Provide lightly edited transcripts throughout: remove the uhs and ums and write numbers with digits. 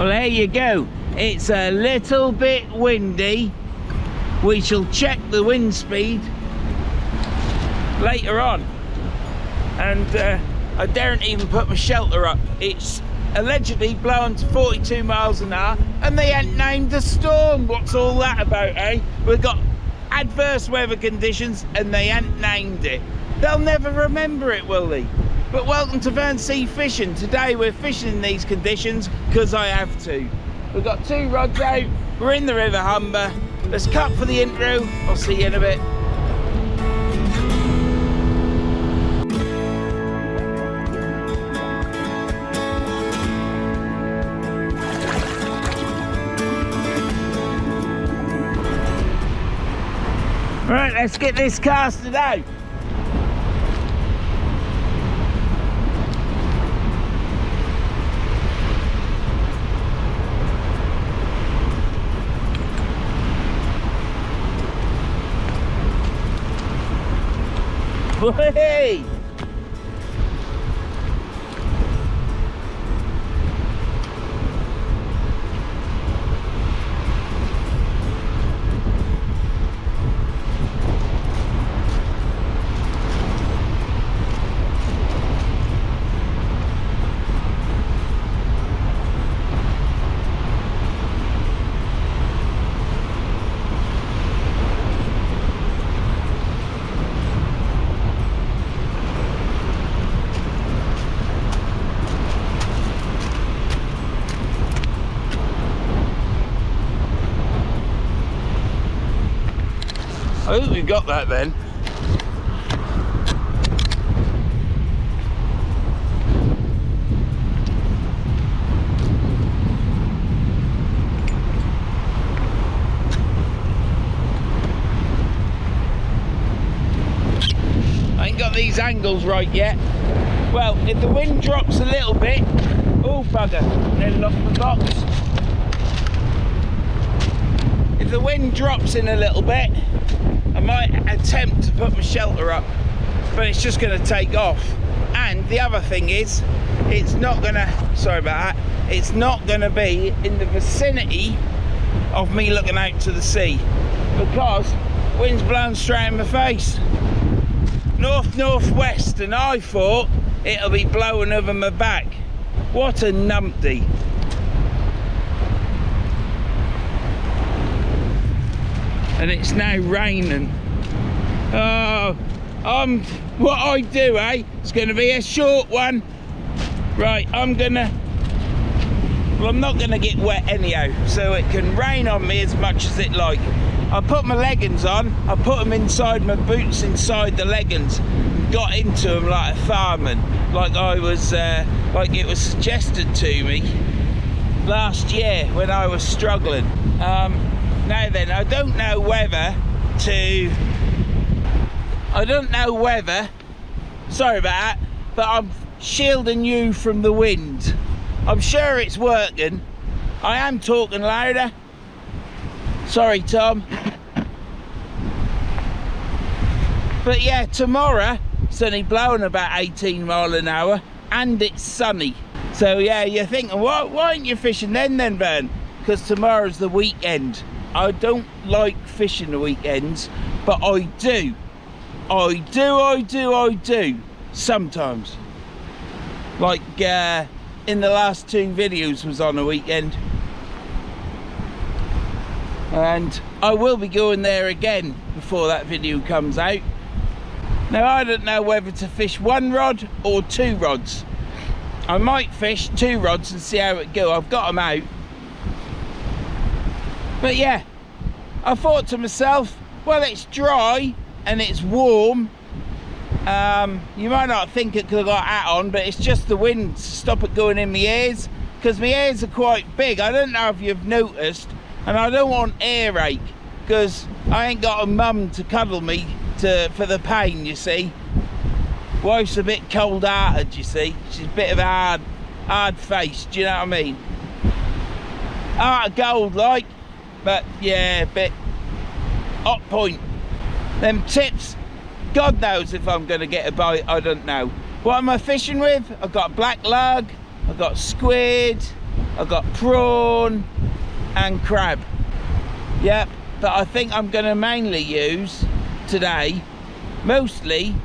Well, there you go. It's a little bit windy. We shall check the wind speed later on. And I daren't even put my shelter up. It's allegedly blowing to 42 miles an hour and they ain't named a storm. What's all that about, eh? We've got adverse weather conditions and they ain't named it. They'll never remember it, will they? But welcome to Verns Sea Fishing. Today we're fishing in these conditions because I have to. We've got 2 rods out, we're in the River Humber. Let's cut for the intro, I'll see you in a bit. Right, let's get this casted out. Hey! I think we got that then. I ain't got these angles right yet. Well, if the wind drops a little bit, oh bugger, then lock the box. If the wind drops in a little bit, I might attempt to put my shelter up, but it's just going to take off. And the other thing is, it's not going to, sorry about that, it's not going to be in the vicinity of me looking out to the sea, because wind's blowing straight in my face. North-northwest, and I thought it'll be blowing over my back. What a numpty. And it's now raining. Oh, what I do, eh? It's going to be a short one. Right, I'm not gonna get wet anyhow, so it can rain on me as much as it like. I put my leggings on, I put them inside my boots, inside the leggings, and got into them like a fireman, like I was, like it was suggested to me last year when I was struggling. Now then, I don't know whether, sorry about that, but I'm shielding you from the wind. I'm sure it's working. I am talking louder. Sorry, Tom. But yeah, tomorrow, it's only blowing about 18 miles an hour and it's sunny. So yeah, you're thinking, why aren't you fishing then, Vern? Because tomorrow's the weekend. I don't like fishing the weekends, but I do. I do, sometimes. Like in the last 2 videos was on a weekend. And I will be going there again before that video comes out. Now I don't know whether to fish 1 rod or 2 rods. I might fish 2 rods and see how it goes. I've got them out. But yeah, I thought to myself, well, it's dry and it's warm. You might not think it because I've got a hat on, but it's just the wind to stop it going in my ears, because my ears are quite big. I don't know if you've noticed, and I don't want earache because I ain't got a mum to cuddle me for the pain, you see. Wife's a bit cold-hearted, you see. She's a bit of a hard face, do you know what I mean? Heart of gold, like. But yeah, a bit hot point. Them tips, God knows if I'm going to get a bite, I don't know. What am I fishing with? I've got black lug, I've got squid, I've got prawn and crab. Yep, but I think I'm going to mainly use today, mostly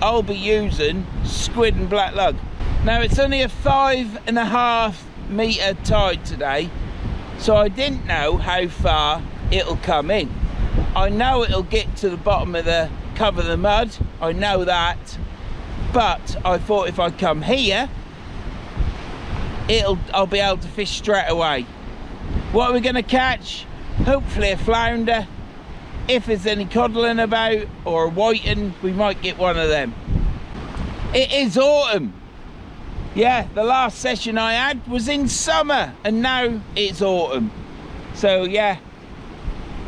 I'll be using squid and black lug. Now it's only a 5.5 metre tide today, so I didn't know how far it'll come in. I know it'll get to the bottom of the cover of the mud, I know that, but I thought if I come here, I'll be able to fish straight away. What are we going to catch? Hopefully a flounder. If there's any codling about or a whiting, we might get one of them. It is autumn. Yeah, the last session I had was in summer and now it's autumn. So yeah,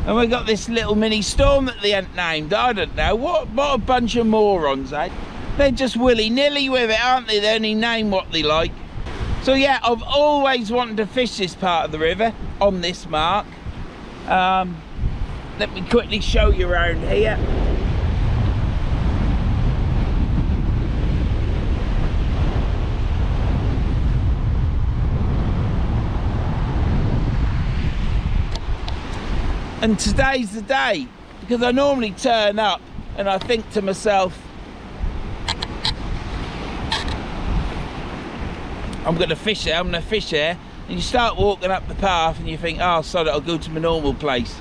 and we got this little mini storm that they ain't named. I don't know, what a bunch of morons, eh? They're just willy-nilly with it, aren't they? They only name what they like. So yeah, I've always wanted to fish this part of the river on this mark. Let me quickly show you around here. And today's the day, because I normally turn up and I think to myself, I'm going to fish there, I'm going to fish there. And you start walking up the path and you think, oh, sod it, I'll go to my normal place.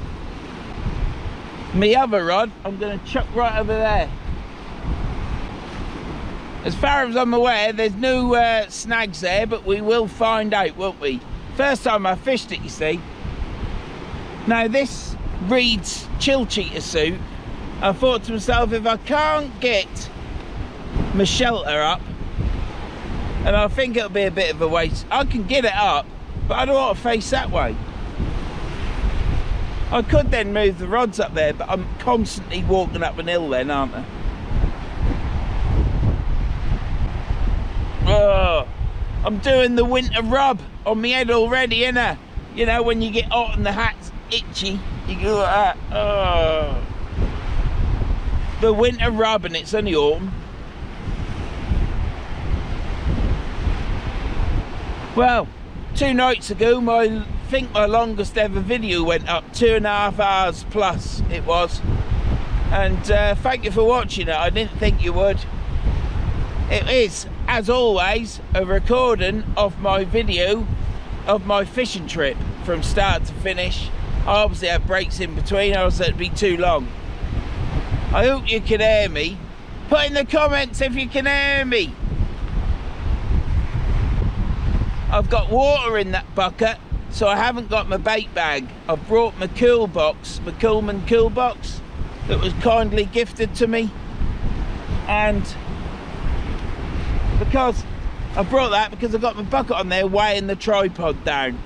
My other rod, I'm going to chuck right over there. As far as I'm aware, there's no snags there, but we will find out, won't we? First time I fished it, you see. Now this reeds chill cheater suit. I thought to myself, if I can't get my shelter up, and I think it'll be a bit of a waste. I can get it up, but I don't want to face that way. I could then move the rods up there, but I'm constantly walking up an hill then, aren't I? Oh, I'm doing the winter rub on my head already, innit? You know, when you get hot and the hat's itchy, you go like that. Oh. The winter rub, and it's only autumn. Well, 2 nights ago, I think my longest ever video went up, 2.5 hours plus it was. And thank you for watching it, I didn't think you would. It is, as always, a recording of my video of my fishing trip from start to finish. I obviously have breaks in between, or else it'd be too long. I hope you can hear me. Put in the comments if you can hear me. I've got water in that bucket, so I haven't got my bait bag. I've brought my cool box, my Coolman cool box, that was kindly gifted to me. And because I brought that because I've got my bucket on there weighing the tripod down.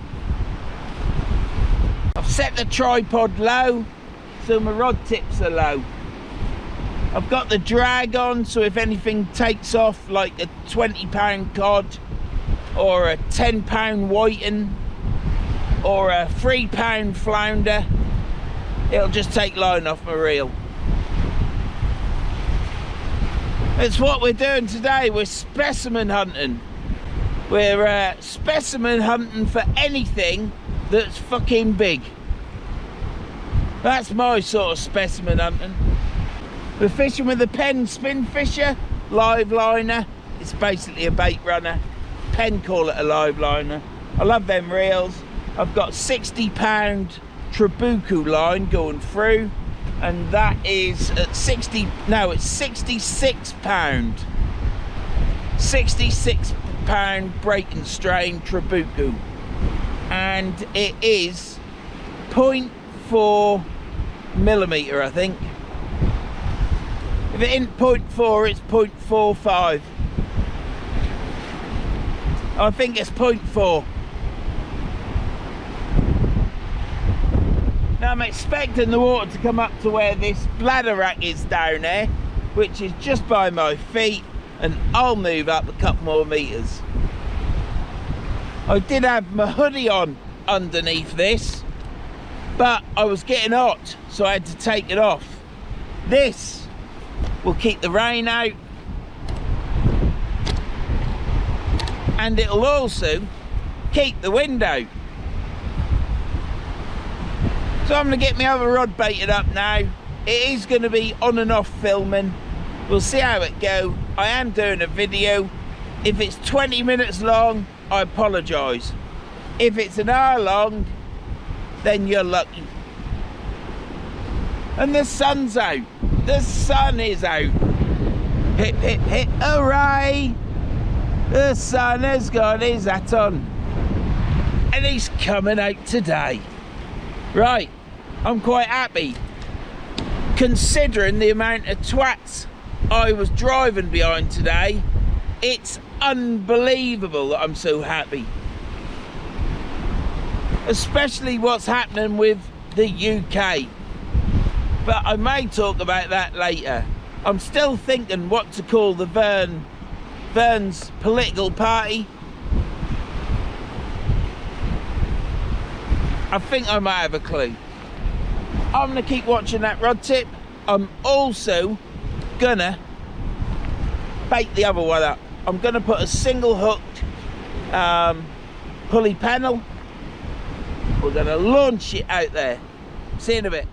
I've set the tripod low, so my rod tips are low. I've got the drag on, so if anything takes off, like a 20-pound cod, or a 10-pound whiting, or a 3-pound flounder, it'll just take line off my reel. It's what we're doing today. We're specimen hunting. We're specimen hunting for anything that's fucking big. That's my sort of specimen hunting. We're fishing with a Penn spin fisher, live liner. It's basically a bait runner. Penn call it a live liner. I love them reels. I've got 60-pound Trabuco line going through, and that is at 60, no, it's 66 pound break and strain Trabuco, and it is 0.4 millimeter, I think. If it isn't 0.4, it's 0.45. I think it's 0.4. Now I'm expecting the water to come up to where this bladder rack is down there, which is just by my feet, and I'll move up a couple more meters. I did have my hoodie on underneath this, but I was getting hot, so I had to take it off. This will keep the rain out, and it'll also keep the wind out. So I'm going to get my other rod baited up now. It is going to be on and off filming. We'll see how it goes. I am doing a video. If it's 20 minutes long, I apologise. If it's an hour long, then you're lucky. And the sun's out. The sun is out. Hip, hip, hip, hooray! The sun has got his hat on. And he's coming out today. Right, I'm quite happy. Considering the amount of twats I was driving behind today, it's unbelievable that I'm so happy. Especially what's happening with the UK. But I may talk about that later. I'm still thinking what to call the Verns political party. I think I might have a clue. I'm going to keep watching that rod tip. I'm also gonna bait the other one up. I'm gonna put a single hooked pulley panel. We're gonna launch it out there. See you in a bit.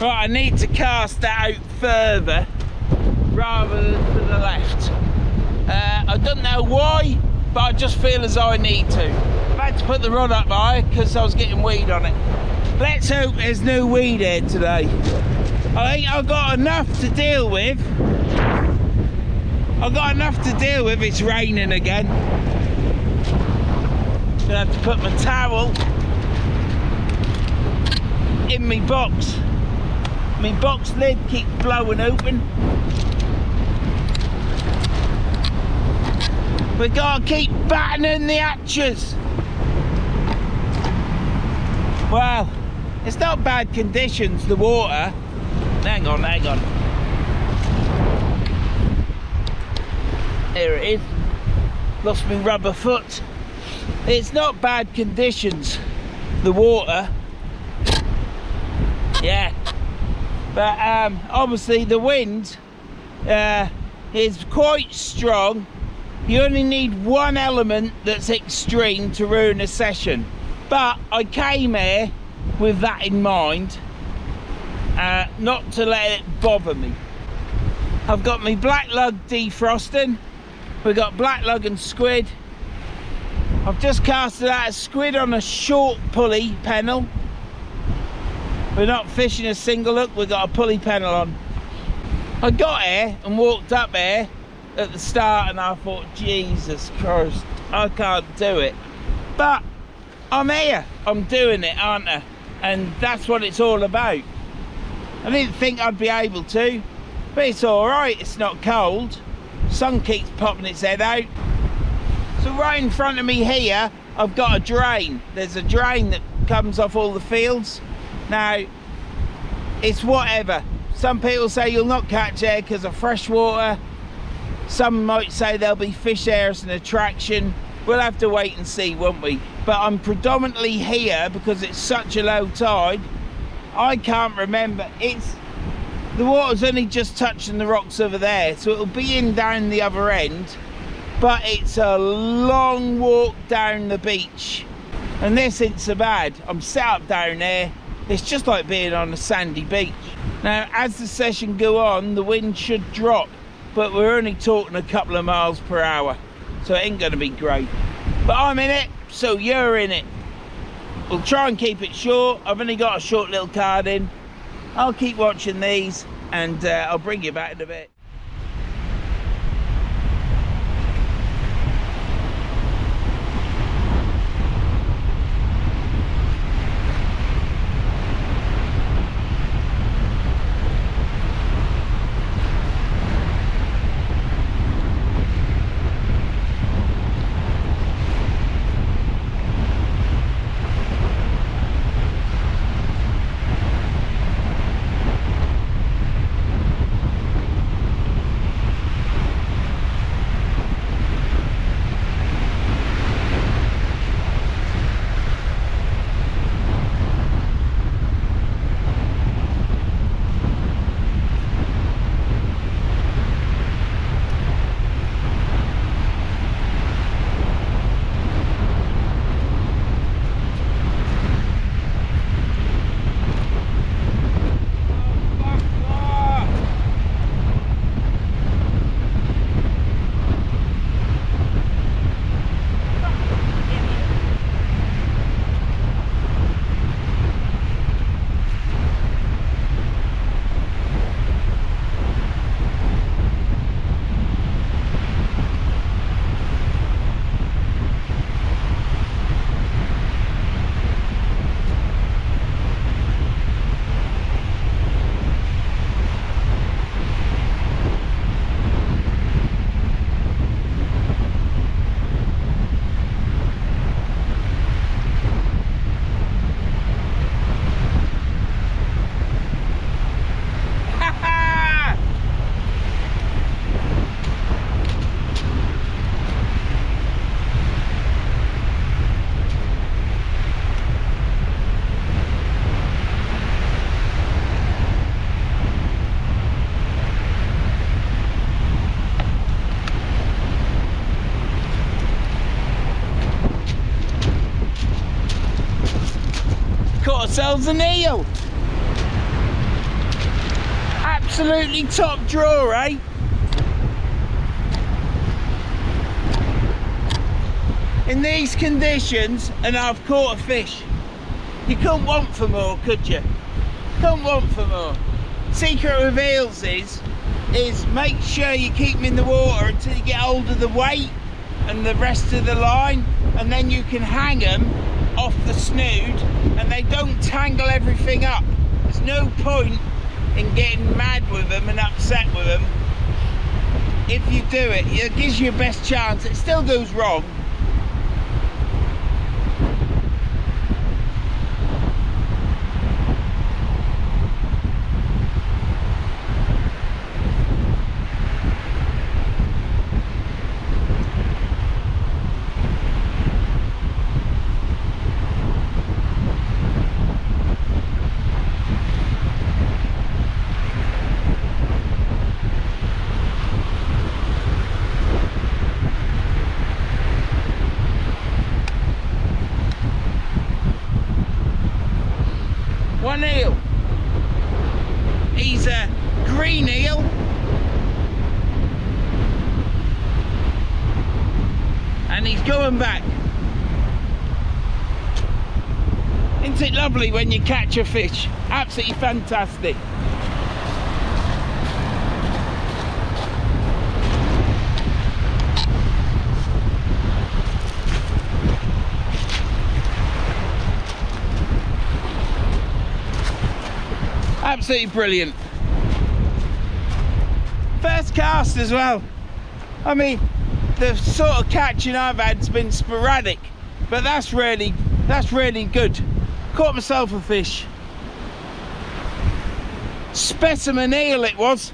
Right, I need to cast that out further rather than to the left. I don't know why, but I just feel as though I need to. I've had to put the rod up high because I was getting weed on it. Let's hope there's no weed here today. I think I've got enough to deal with. I've got enough to deal with. It's raining again. Gonna have to put my towel in my box. My box lid keeps blowing open. We gotta keep battening the hatches. Well, it's not bad conditions, the water. Hang on. Here it is. Lost my rubber foot. It's not bad conditions, the water. Yeah. But obviously the wind is quite strong. You only need one element that's extreme to ruin a session. But I came here with that in mind, not to let it bother me. I've got my black lug defrosting. We've got black lug and squid. I've just casted out a squid on a short pulley pennel. We're not fishing a single hook, we've got a pulley pennel on. I got here and walked up here at the start and I thought, Jesus Christ, I can't do it. But I'm here, I'm doing it, aren't I? And that's what it's all about. I didn't think I'd be able to, but it's all right, it's not cold. Sun keeps popping its head out. So right in front of me here, I've got a drain. There's a drain that comes off all the fields. Now, it's whatever. Some people say you'll not catch there because of fresh water. Some might say there'll be fish there as an attraction. We'll have to wait and see, won't we? But I'm predominantly here because it's such a low tide. I can't remember. The water's only just touching the rocks over there, so it'll be in down the other end. But it's a long walk down the beach. And this isn't so bad. I'm set up down there. It's just like being on a sandy beach. Now, as the session go on, the wind should drop, but we're only talking a couple of miles per hour, so it ain't gonna be great. But I'm in it, so you're in it. We'll try and keep it short. I've only got a short little card in. I'll keep watching these, and I'll bring you back in a bit. Ourselves an eel. Absolutely top draw, eh? In these conditions, and I've caught a fish. You couldn't want for more, could you? Couldn't want for more. Secret with eels is make sure you keep them in the water until you get hold of the weight and the rest of the line, and then you can hang them off the snood and they don't tangle everything up. There's no point in getting mad with them and upset with them if you do it. It gives you your best chance. It still goes wrong. One eel. He's a green eel. And he's going back. Isn't it lovely when you catch a fish? Absolutely fantastic. Absolutely brilliant. First cast as well. I mean, the sort of catching I've had's been sporadic, but that's really good. Caught myself a fish. Specimen eel it was.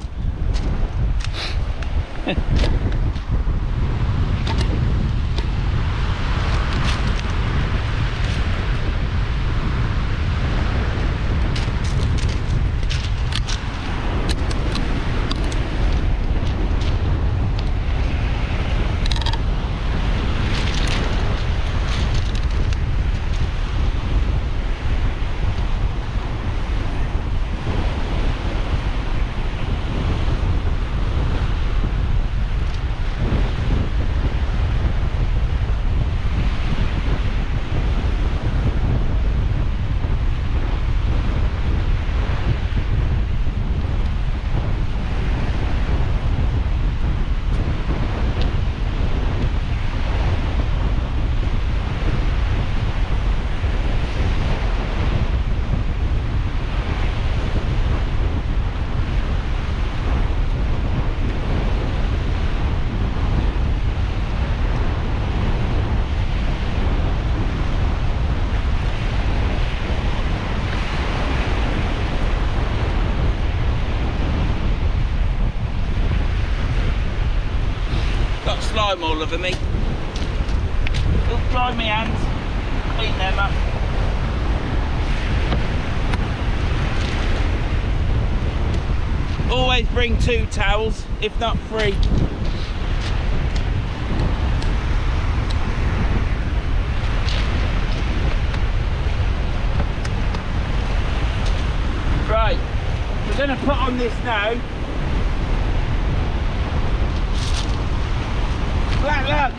Slime all over me. Don't dry my hands. Clean them up. Always bring 2 towels, if not 3. Right, we're going to put on this now. Black lug.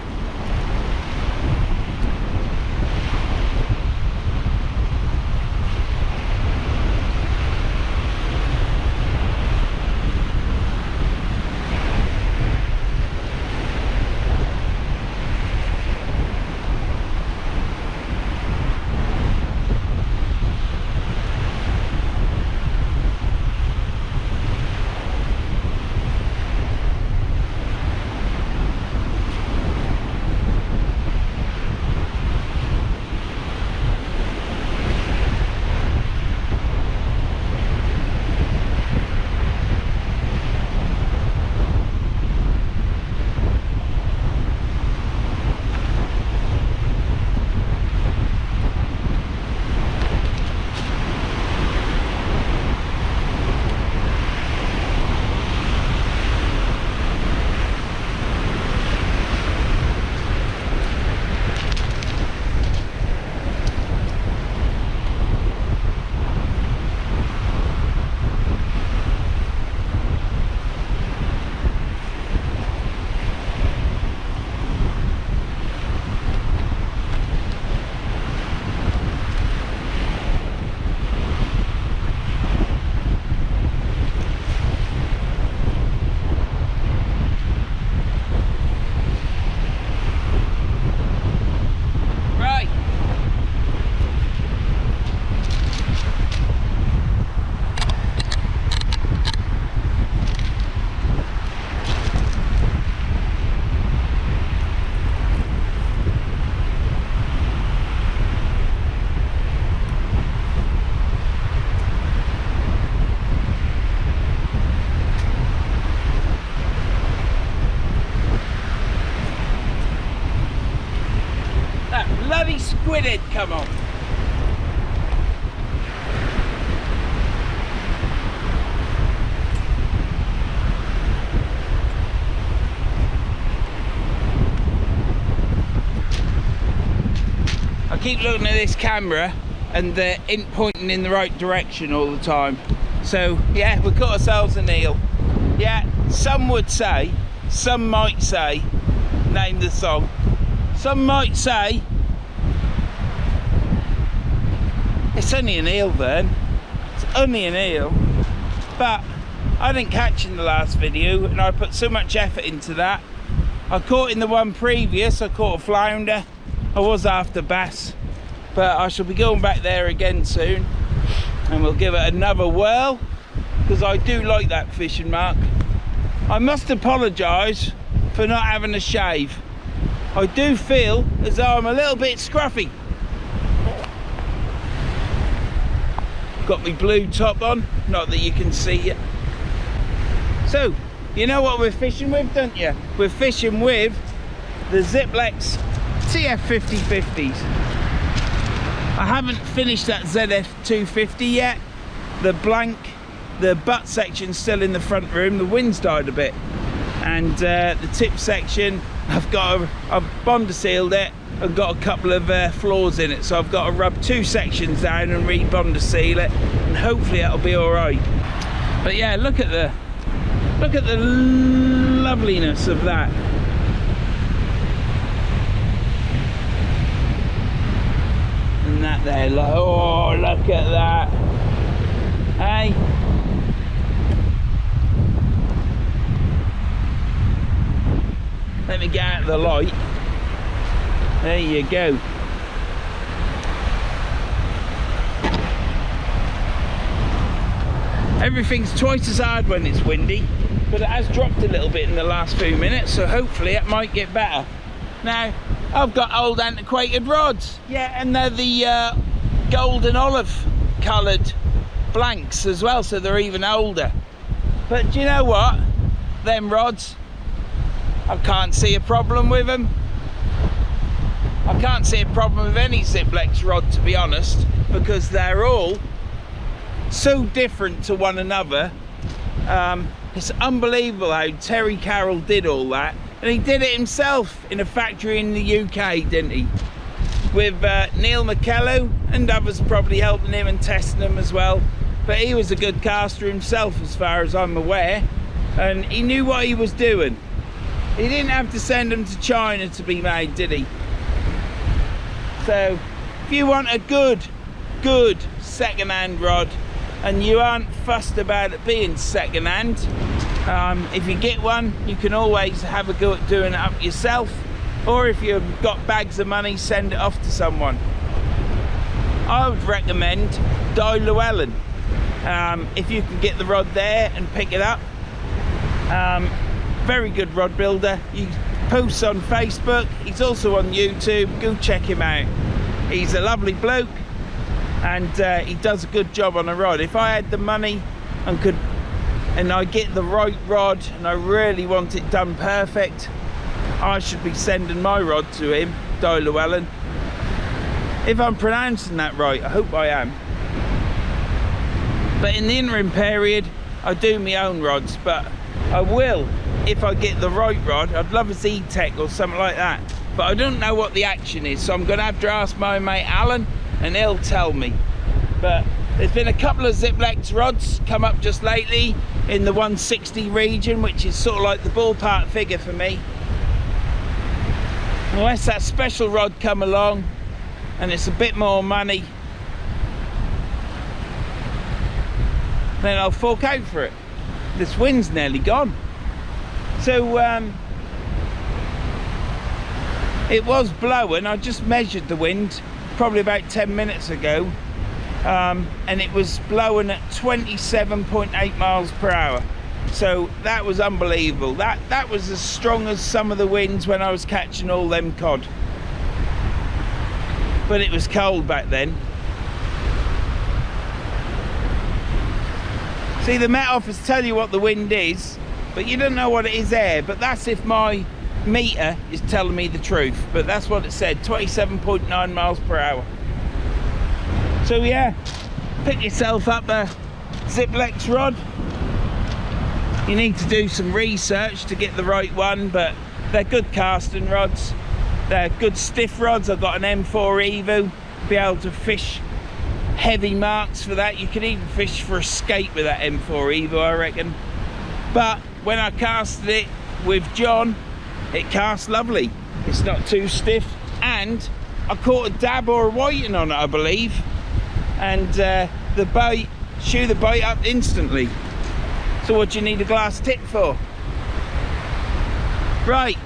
squid head come on. I keep looking at this camera and they're pointing in the right direction all the time. So yeah, we caught ourselves an eel. Yeah, some would say, some might say, name the song. Some might say, it's only an eel, Vern. It's only an eel. But I didn't catch in the last video, and I put so much effort into that. I caught in the one previous, I caught a flounder. I was after bass, but I shall be going back there again soon, and we'll give it another whirl, because I do like that fishing, Mark. I must apologise for not having a shave. I do feel as though I'm a little bit scruffy. Got my blue top on, not that you can see it. So, you know what we're fishing with, don't you? We're fishing with the Ziplex TF5050s. I haven't finished that ZF 250 yet. The butt section's still in the front room. The wind's died a bit, and the tip section, I've bonder sealed it and got a couple of flaws in it, so I've got to rub two sections down and re-bonder seal it, and hopefully it'll be all right. But yeah, look at the loveliness of that. And that there, oh, look at that. Hey, let me get out of the light. There you go. Everything's twice as hard when it's windy, but it has dropped a little bit in the last few minutes, so hopefully it might get better. Now, I've got old antiquated rods, yeah, and they're the golden olive coloured blanks as well, so they're even older. But do you know what? Them rods, I can't see a problem with them. I can't see a problem with any Ziplex rod, to be honest, because they're all so different to one another. It's unbelievable how Terry Carroll did all that, and he did it himself in a factory in the UK, didn't he? With Neil McKellow and others probably helping him and testing them as well. But he was a good caster himself, as far as I'm aware, and he knew what he was doing. He didn't have to send them to China to be made, did he? So if you want a good second-hand rod, and you aren't fussed about it being second-hand, if you get one, you can always have a go at doing it up yourself, or if you've got bags of money, send it off to someone. I would recommend Di Llewellyn. If you can get the rod there and pick it up. Very good rod builder. He posts on Facebook, he's also on YouTube. Go check him out. He's a lovely bloke, and he does a good job on a rod. If I had the money and I get the right rod and I really want it done perfect, I should be sending my rod to him, Di Llewellyn. If I'm pronouncing that right, I hope I am. But in the interim period, I do my own rods, but I will, if I get the right rod. I'd love a Z-Tech or something like that, but I don't know what the action is, so I'm going to have to ask my mate Alan, and he'll tell me. But there's been a couple of Ziplex rods come up just lately in the 160 region, which is sort of like the ballpark figure for me. Unless that special rod come along and it's a bit more money, then I'll fork out for it. This wind's nearly gone. So it was blowing. I just measured the wind probably about 10 minutes ago, and it was blowing at 27.8 miles per hour. So that was unbelievable. That was as strong as some of the winds when I was catching all them cod. But it was cold back then. See, the Met Office tell you what the wind is, but you don't know what it is there. But that's if my meter is telling me the truth, but that's what it said, 27.9 miles per hour. So yeah, pick yourself up a Ziplex rod. You need to do some research to get the right one, but they're good casting rods. They're good stiff rods. I've got an M4 Evo, be able to fish heavy marks for that. You can even fish for a skate with that M4 Evo, I reckon. But when I casted it with John, it casts lovely. It's not too stiff, and I caught a dab or a whiting on it, I believe, and the bait, shoo the bait up instantly. So what do you need a glass tip for? Right,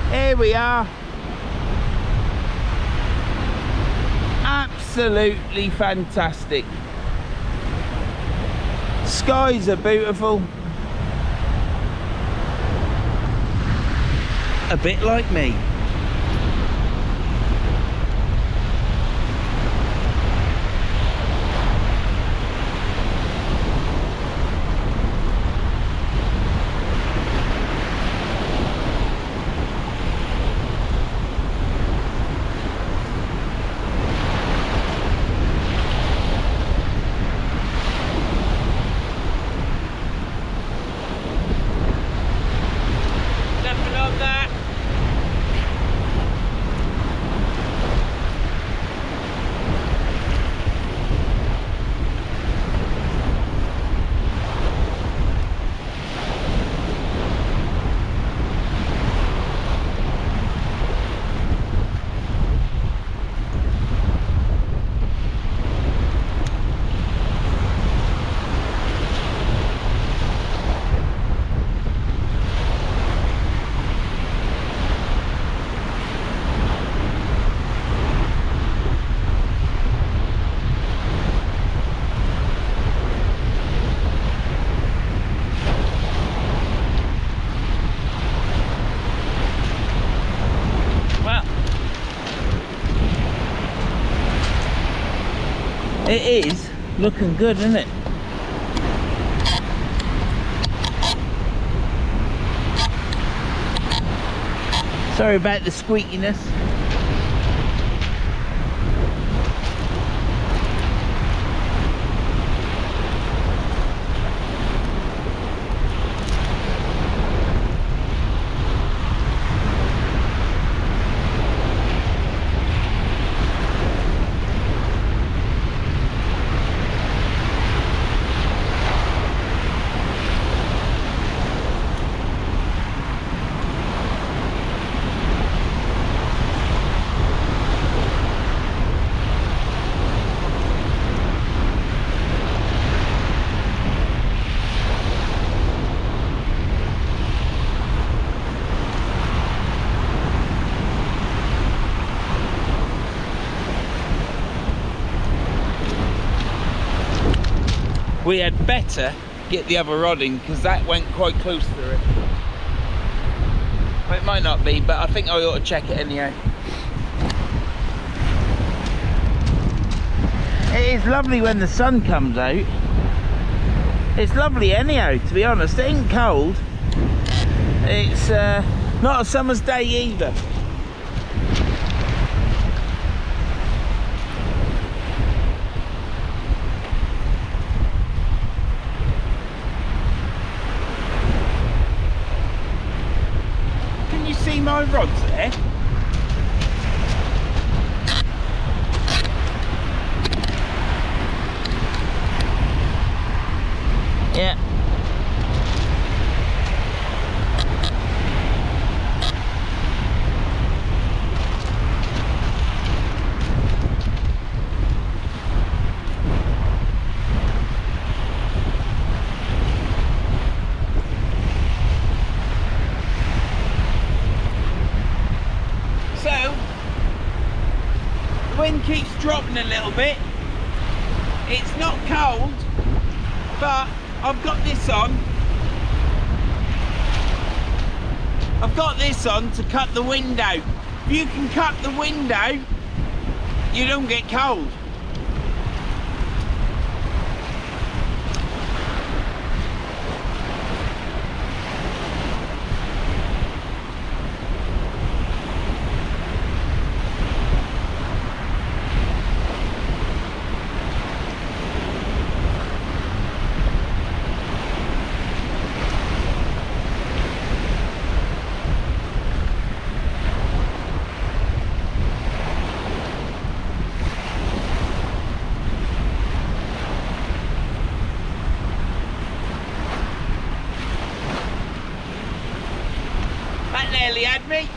here we are. Absolutely fantastic. Skies are beautiful. A bit like me. It is looking good, isn't it? Sorry about the squeakiness. We had better get the other rod in because that went quite close to it. Well, it might not be, but I think I ought to check it anyhow. It is lovely when the sun comes out. It's lovely anyhow, to be honest. It ain't cold. It's not a summer's day either. See my rods there? Yeah. Wind keeps dropping a little bit. It's not cold, but I've got this on. I've got this on to cut the wind out. If you can cut the wind out, you don't get cold. nearly had me.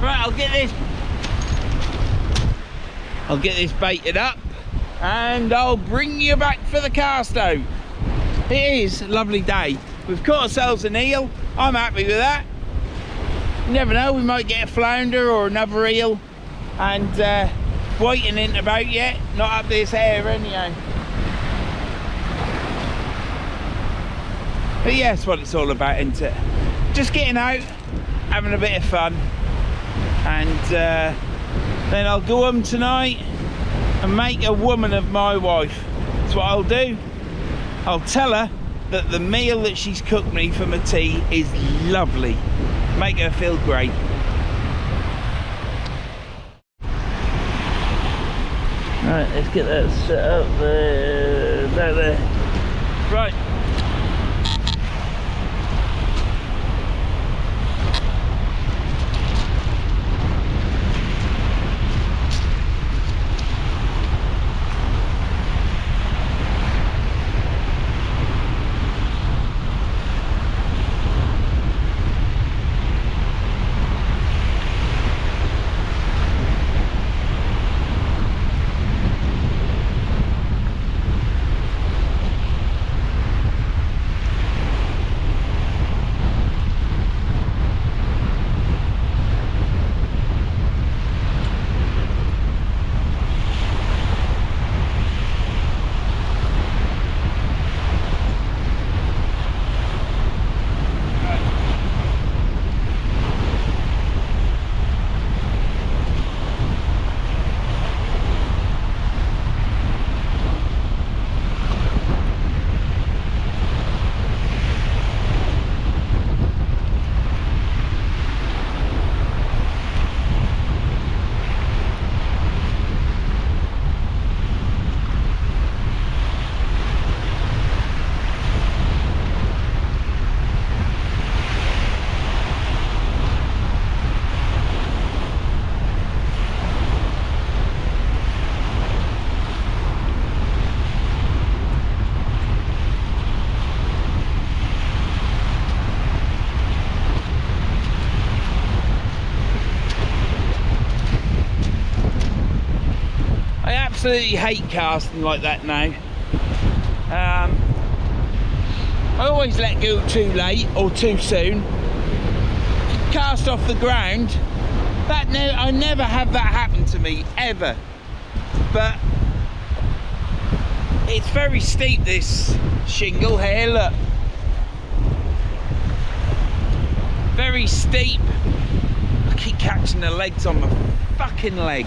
Right, I'll get this baited up and I'll bring you back for the cast out. It is a lovely day. We've caught ourselves an eel. I'm happy with that. You never know, we might get a flounder or another eel, and whiting ain't about yet, not up this air anyhow. But yeah, that's what it's all about, isn't it? Just getting out, having a bit of fun, and then I'll go home tonight and make a woman of my wife. That's what I'll do. I'll tell her that the meal that she's cooked me for my tea is lovely. Make her feel great. Right, let's get that set up there, down there. Right. Absolutely hate casting like that now. I always let go too late or too soon. Cast off the ground. I never have that happen to me ever. But it's very steep, this shingle here. Look, very steep. I keep catching the legs on my fucking leg.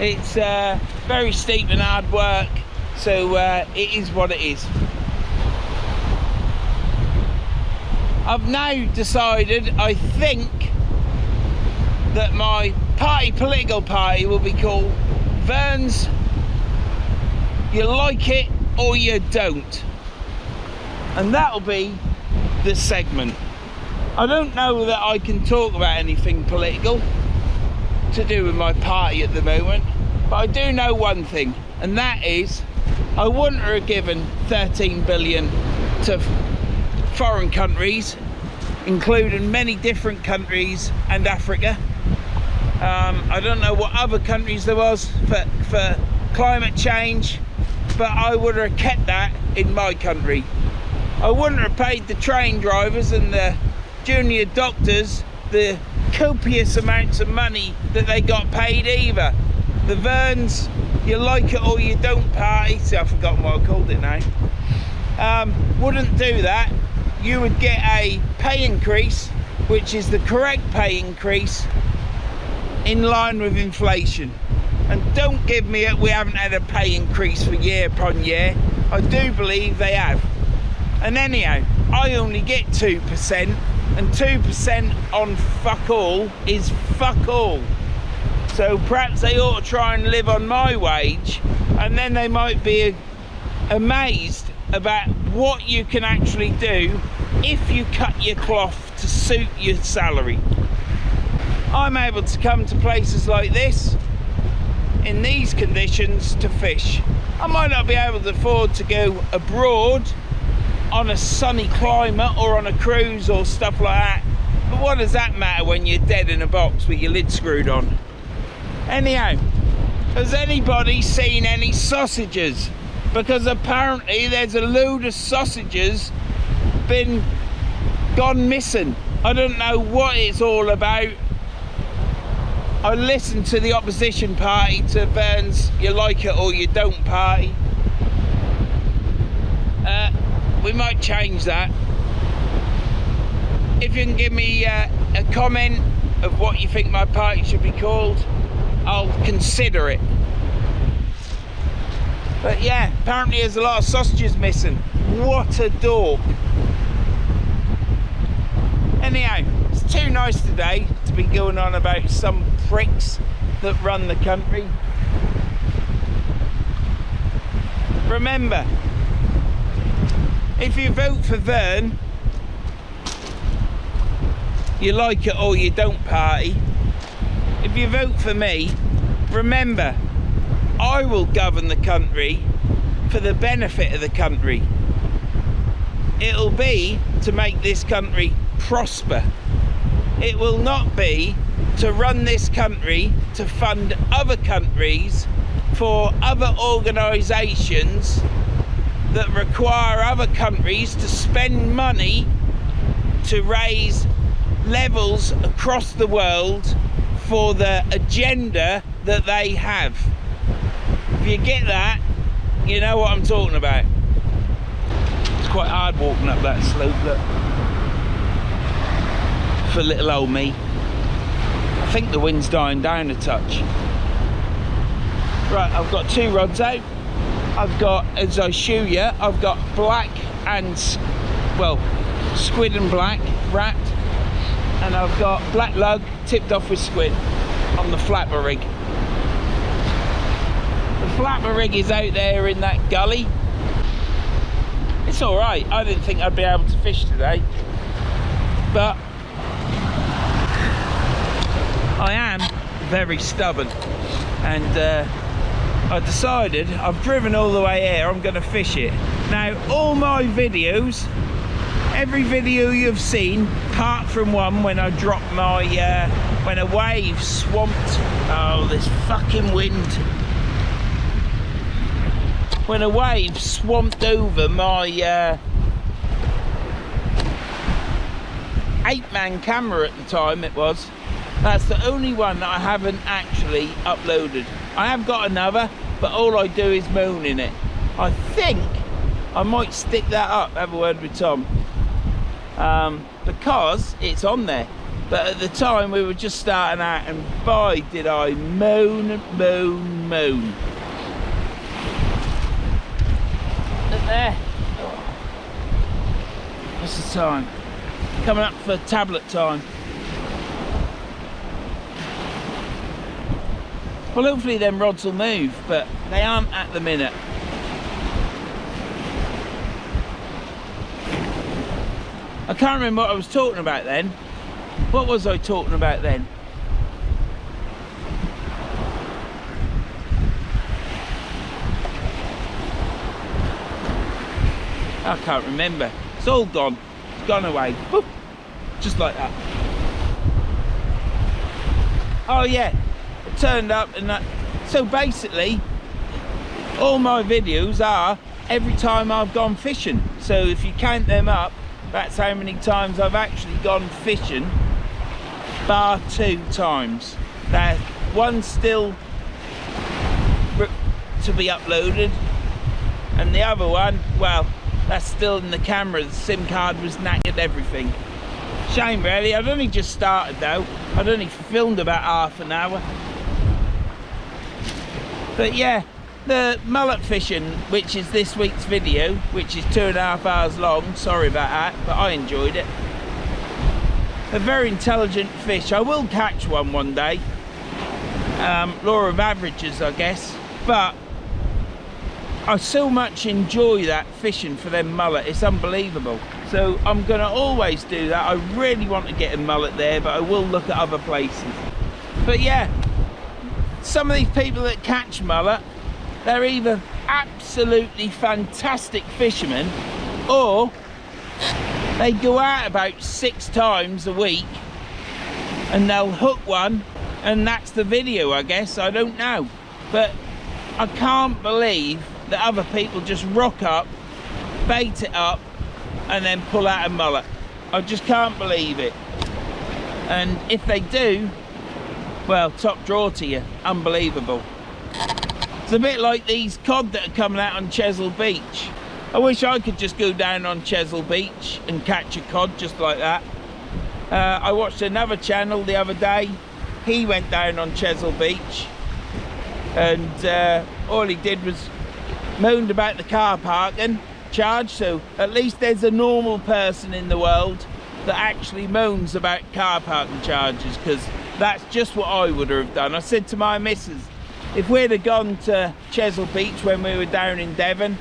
It's very steep and hard work, so it is what it is. I've now decided, I think, that my political party will be called Verns, you like it or you don't. And that'll be the segment. I don't know that I can talk about anything political to do with my party at the moment, but I do know one thing, and that is I wouldn't have given 13 billion to foreign countries, including many different countries and Africa. I don't know what other countries there was for climate change, but I would have kept that in my country. I wouldn't have paid the train drivers and the junior doctors the copious amounts of money that they got paid either. The Verns, you like it or you don't party, see, I've forgotten what I called it now, wouldn't do that. You would get a pay increase, which is the correct pay increase, in line with inflation. And don't give me it, we haven't had a pay increase for year upon year. I do believe they have. And anyhow, I only get 2%, and 2% on fuck all is fuck all. So perhaps they ought to try and live on my wage, and then they might be amazed about what you can actually do if you cut your cloth to suit your salary. I'm able to come to places like this in these conditions to fish, I might not be able to afford to go abroad on a sunny climate or on a cruise or stuff like that, but what does that matter when you're dead in a box with your lid screwed on? Anyhow, has anybody seen any sausages? Because apparently there's a load of sausages gone missing. I don't know what it's all about. I listened to the opposition party to Verns you like it or you don't party. We might change that. If you can give me a comment of what you think my party should be called, I'll consider it. But yeah, apparently there's a lot of sausages missing. What a dork. Anyhow, it's too nice today to be going on about some pricks that run the country. Remember, if you vote for Vern, you like it or you don't party. If you vote for me, remember, I will govern the country for the benefit of the country. It'll be to make this country prosper. It will not be to run this country to fund other countries for other organisations that require other countries to spend money to raise levels across the world for the agenda that they have. If you get that, you know what I'm talking about. It's quite hard walking up that slope, look. For little old me. I think the wind's dying down a touch. Right, I've got two rods out. I've got, as I show you, I've got black and, well, squid and black wrapped, and I've got black lug tipped off with squid on the flapper rig. The flapper rig is out there in that gully. It's all right. I didn't think I'd be able to fish today, but I am very stubborn, and I decided, I've driven all the way here, I'm going to fish it. Now, all my videos, every video you've seen, apart from one when I dropped my, when a wave swamped, oh, this fucking wind. When a wave swamped over my 8-man camera at the time it was. That's the only one that I haven't actually uploaded. I have got another, but all I do is moan in it. I think I might stick that up, have a word with Tom, because it's on there. But at the time we were just starting out, and boy did I moan. Look there. What's the time? Coming up for tablet time. Well, hopefully them rods will move, but they aren't at the minute. I can't remember what I was talking about then. What was I talking about then? I can't remember. It's all gone. It's gone away. Boop. Just like that. Oh yeah. Turned up and that. So basically all my videos are every time I've gone fishing. So if you count them up, that's how many times I've actually gone fishing, bar 2 times. Now one's still to be uploaded, and the other one, well, that's still in the camera. The SIM card was knackered, everything. Shame really. I've only just started though. I'd only filmed about half an hour. But yeah, the mullet fishing, which is this week's video, which is 2.5 hours long, sorry about that, but I enjoyed it. A very intelligent fish. I will catch one day. Law of averages, I guess. But I so much enjoy that fishing for them mullet, it's unbelievable. So I'm going to always do that. I really want to get a mullet there, but I will look at other places. But yeah, some of these people that catch mullet, they're either absolutely fantastic fishermen, or they go out about 6 times a week and they'll hook one and that's the video, I guess. I don't know, but I can't believe that other people just rock up, bait it up and then pull out a mullet. I just can't believe it. And if they do, well, top draw to you. Unbelievable. It's a bit like these cod that are coming out on Chesil Beach. I wish I could just go down on Chesil Beach and catch a cod just like that. I watched another channel the other day. He went down on Chesil Beach and all he did was moaned about the car parking charge. So at least there's a normal person in the world that actually moans about car parking charges, because that's just what I would have done. I said to my missus, if we'd have gone to Chesil Beach when we were down in Devon,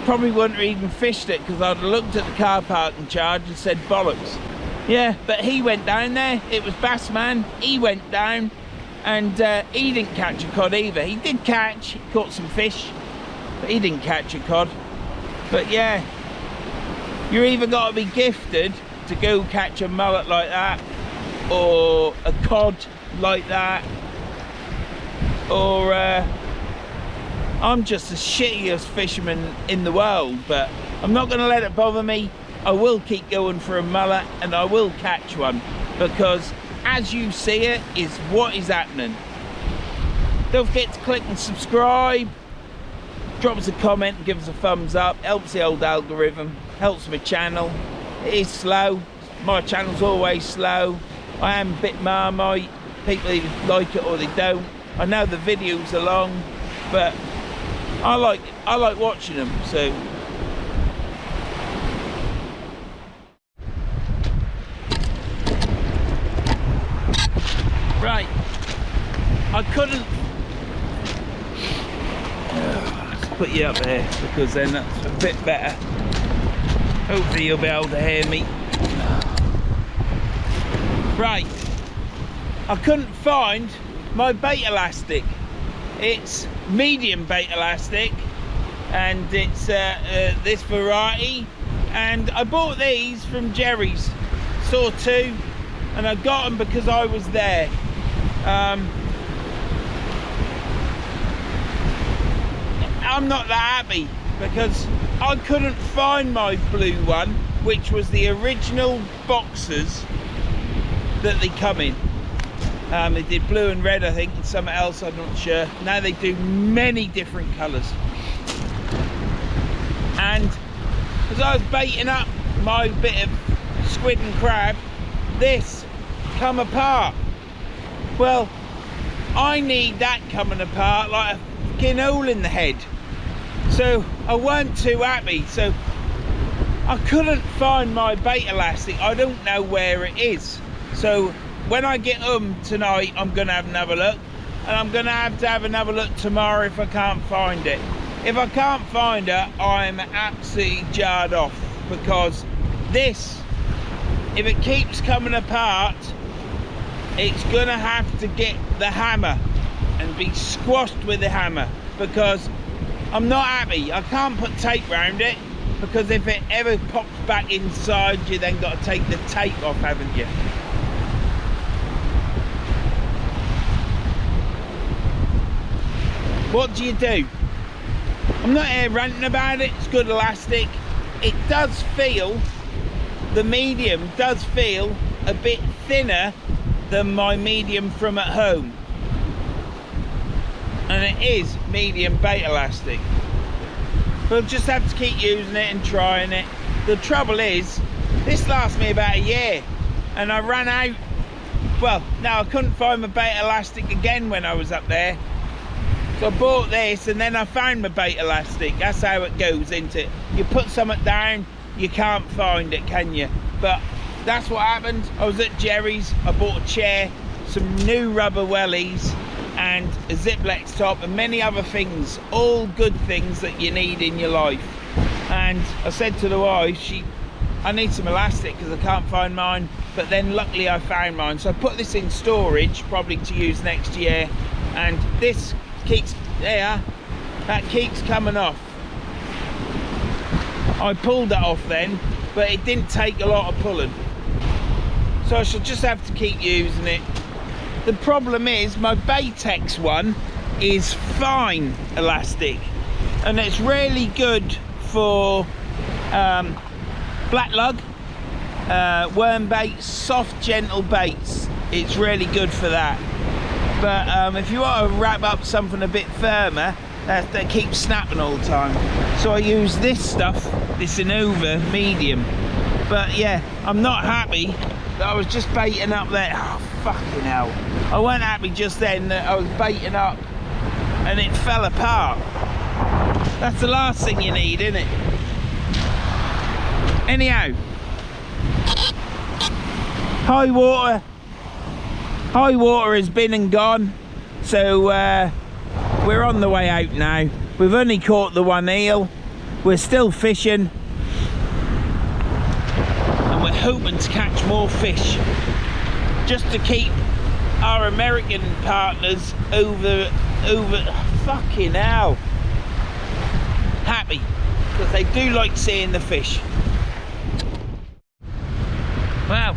probably wouldn't have even fished it, because I'd have looked at the car parking charge and said bollocks. Yeah, but he went down there. It was Bassman. He went down and he didn't catch a cod either. He did catch, he caught some fish, but he didn't catch a cod. But yeah, you're either got to be gifted to go catch a mullet like that, or a cod like that, or I'm just the shittiest fisherman in the world, but I'm not going to let it bother me. I will keep going for a mullet and I will catch one, because as you see it is what is happening. Don't forget to click and subscribe, drop us a comment and give us a thumbs up. Helps the old algorithm, helps my channel. It is slow, my channel's always slow. I am a bit marmite, people either like it or they don't. I know the videos are long, but I like watching them. So right, I couldn't let's put you up there, because then that's a bit better. Hopefully you'll be able to hear me. Right, I couldn't find my bait elastic. It's medium bait elastic, and it's this variety, and I bought these from Jerry's. Saw 2 and I got them because I was there. I'm not that happy because I couldn't find my blue one, which was the original boxes that they come in. They did blue and red, I think, and something else, I'm not sure. Now they do many different colours. And as I was baiting up my bit of squid and crab, this come apart. Well, I need that coming apart like a fucking hole in the head. So I weren't too happy. So I couldn't find my bait elastic. I don't know where it is. So when I get home tonight, I'm gonna have another look, and I'm gonna have another look tomorrow if I can't find it. If I can't find it, I'm absolutely jarred off, because this, if it keeps coming apart, it's gonna have to get the hammer and be squashed with the hammer, because I'm not happy. I can't put tape around it, because if it ever pops back inside, you then got to take the tape off, haven't you? What do you do? I'm not here ranting about it. It's good elastic. It does feel, the medium does feel a bit thinner than my medium from at home, and it is medium bait elastic. We'll just have to keep using it and trying it. The trouble is, this lasts me about a year, and I ran out. Well, no, I couldn't find my bait elastic again when I was up there. So I bought this, and then I found my bait elastic. That's how it goes, isn't it? You put something down, you can't find it, can you? But that's what happened. I was at Jerry's, I bought a chair, some new rubber wellies, and a Ziplex top, and many other things, all good things that you need in your life. And I said to the wife, I need some elastic because I can't find mine, but then luckily I found mine. So I put this in storage, probably to use next year, and this keeps That keeps coming off. I pulled that off then, but it didn't take a lot of pulling. So I shall just have to keep using it. The problem is my Baytex one is fine elastic, and it's really good for black lug, worm baits, soft gentle baits. It's really good for that. But if you want to wrap up something a bit firmer, that keeps snapping all the time, so I use this stuff, this Innova medium. But yeah, I'm not happy that I was just baiting up there. Oh fucking hell, I wasn't happy just then that I was baiting up and it fell apart. That's the last thing you need, isn't it? Anyhow, high water has been and gone, so we're on the way out now. We've only caught the one eel. We're still fishing, and we're hoping to catch more fish, just to keep our American partners over fucking hell happy, because they do like seeing the fish. Well,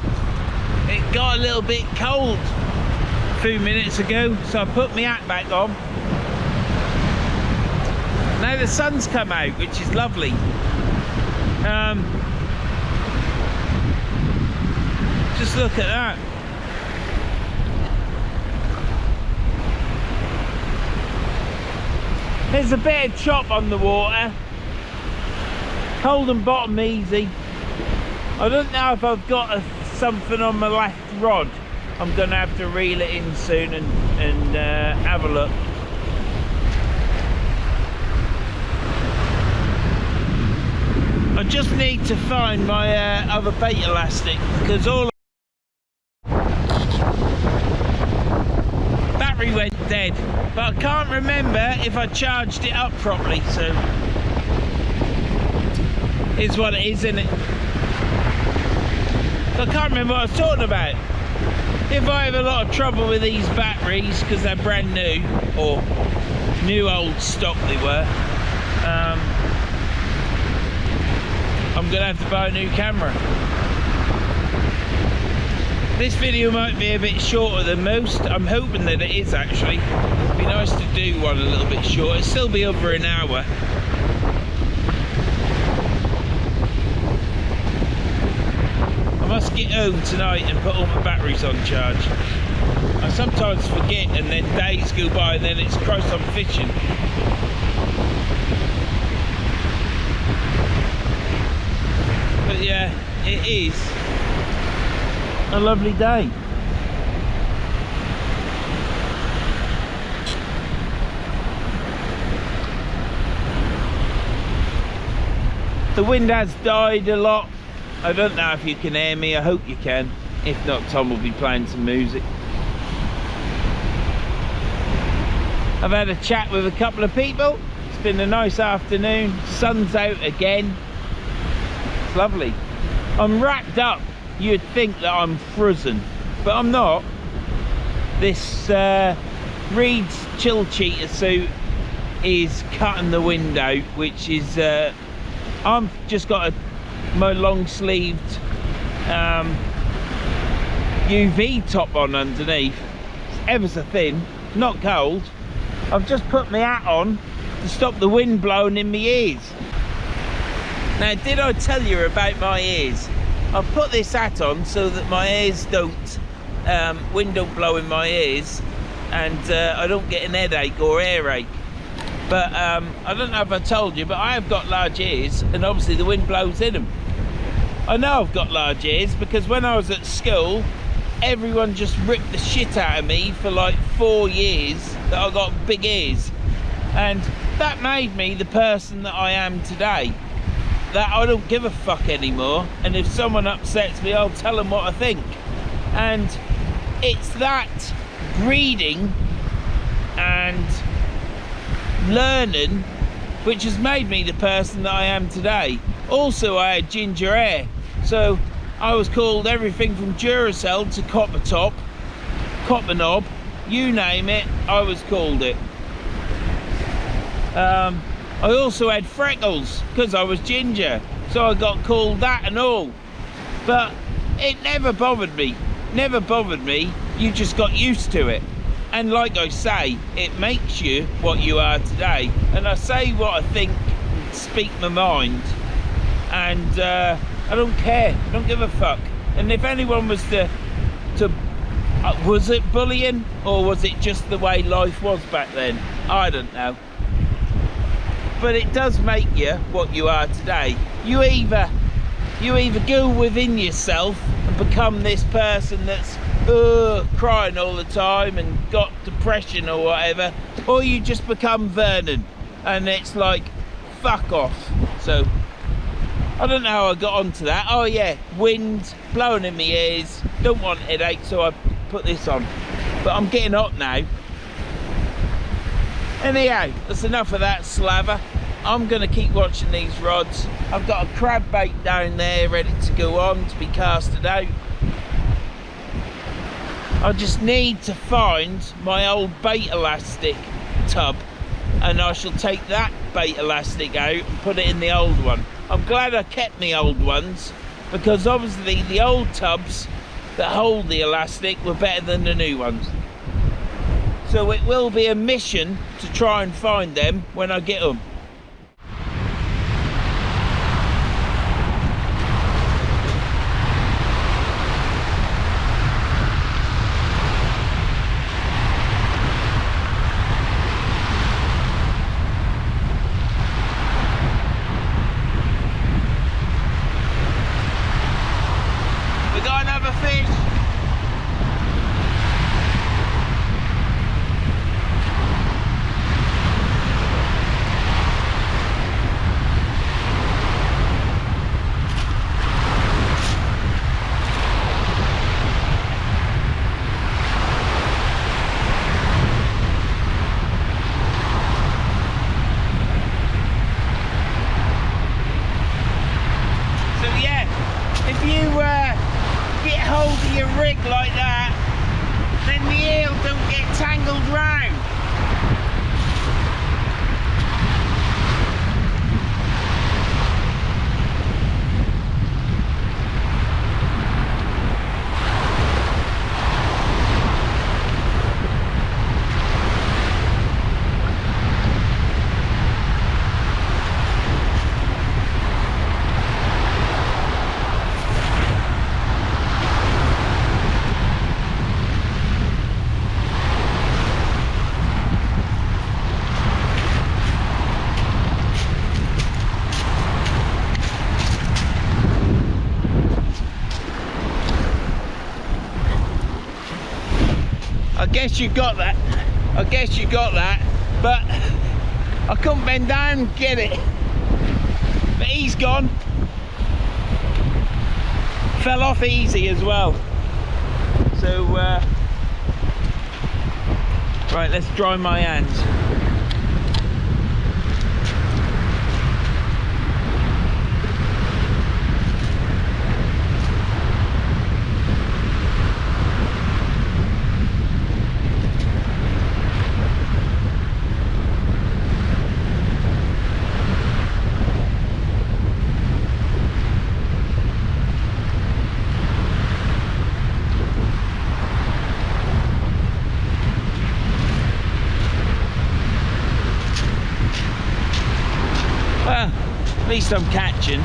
it got a little bit cold a few minutes ago, so I put my hat back on. Now the sun's come out, which is lovely. Just look at that. There's a bit of chop on the water. Holding bottom easy. I don't know if I've got something on my left rod. I'm going to have to reel it in soon and have a look. I just need to find my other bait elastic, because all battery went dead, but I can't remember if I charged it up properly, so it's what it is, isn't it? I can't remember what I was talking about. If I have a lot of trouble with these batteries because they're brand new, or new old stock they were, I'm gonna have to buy a new camera. This video might be a bit shorter than most. I'm hoping that it is actually. It'd be nice to do one a little bit short. It'll still be over an hour. I must get home tonight and put all my batteries on charge. I sometimes forget, and then days go by and then it's Christ, I'm fishing. But yeah, it is a lovely day. The wind has died a lot. I don't know if you can hear me. I hope you can. If not, Tom will be playing some music. I've had a chat with a couple of people. It's been a nice afternoon. Sun's out again. It's lovely. I'm wrapped up. You'd think that I'm frozen, but I'm not. This Reed's chill cheetah suit is cutting the wind out, which is I've just got my long sleeved UV top on underneath. It's ever so thin, not cold. I've just put my hat on to stop the wind blowing in my ears. Now, did I tell you about my ears? I've put this hat on so that my ears don't, wind don't blow in my ears, and I don't get an headache or earache. But I don't know if I told you, but I have got large ears, and obviously the wind blows in them. I know I've got large ears because when I was at school, everyone just ripped the shit out of me for like 4 years that I got big ears, and that made me the person that I am today. That I don't give a fuck anymore, and if someone upsets me, I'll tell them what I think. And it's that breeding and learning which has made me the person that I am today. Also, I had ginger hair, so I was called everything from Duracell to Copper Top, Copper Knob, you name it, I was called it. I also had freckles because I was ginger, so I got called that and all. But it never bothered me. Never bothered me. You just got used to it. And like I say, it makes you what you are today. And I say what I think, speak my mind, and I don't care. I don't give a fuck. And if anyone was to was it bullying, or was it just the way life was back then? I don't know. But it does make you what you are today. You either go within yourself and become this person that's crying all the time and got depression or whatever, or you just become Vernon and it's like, fuck off. So I don't know how I got onto that. Oh yeah, wind blowing in my ears, don't want headache, so I put this on. But I'm getting hot now. Anyhow, that's enough of that slaver. I'm going to keep watching these rods. I've got a crab bait down there ready to go on to be casted out. I just need to find my old bait elastic tub, and I shall take that bait elastic out and put it in the old one. I'm glad I kept my old ones, because obviously the old tubs that hold the elastic were better than the new ones. So it will be a mission to try and find them when I get them. We got another fish. Get hold of your rig like that, then the eel don't get tangled round. I guess you got that. I guess you got that, but I couldn't bend down and get it. But he's gone. Fell off easy as well. So, right, let's dry my hands. Well, at least I'm catching.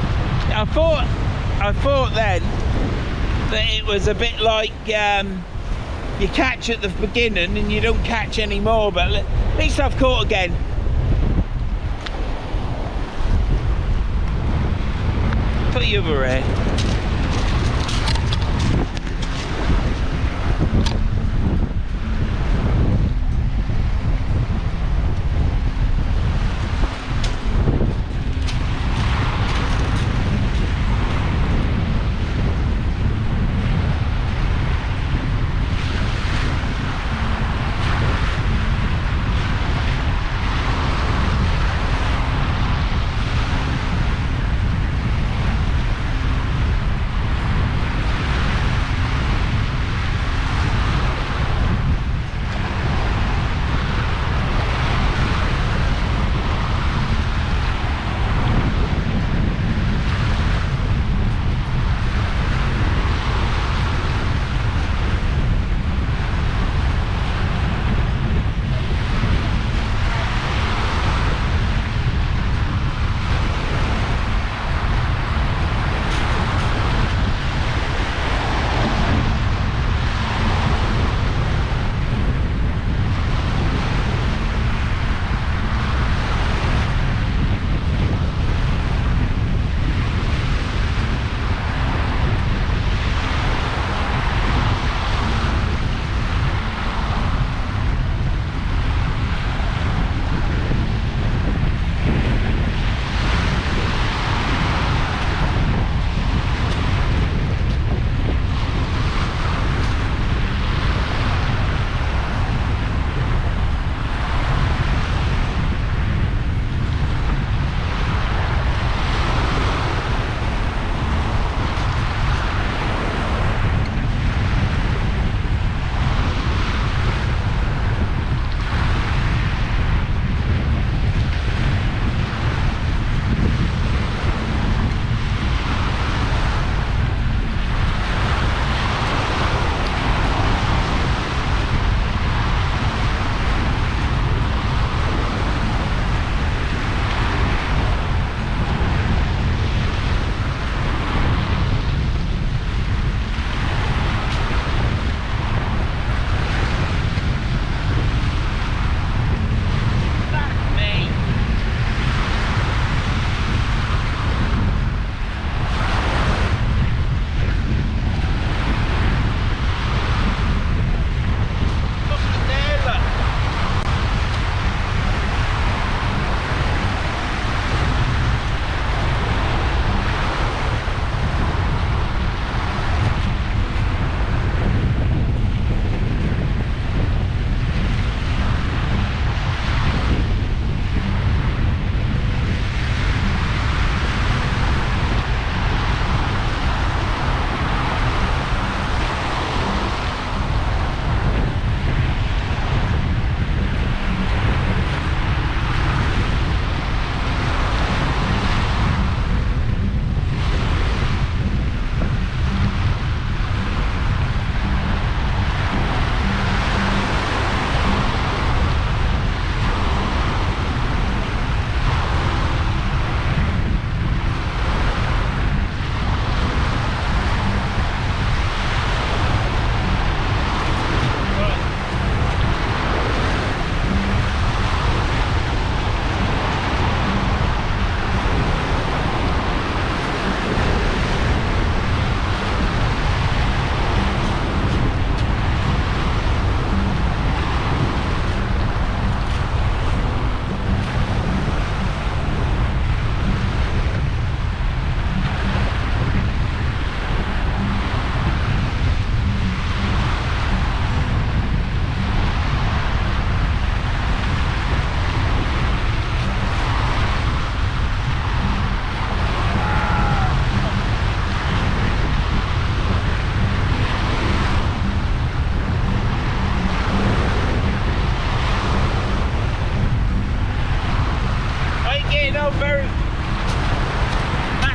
I thought then that it was a bit like you catch at the beginning and you don't catch anymore, but at least I've caught again. Put you over here.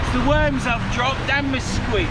It's the worms I've dropped and my squid.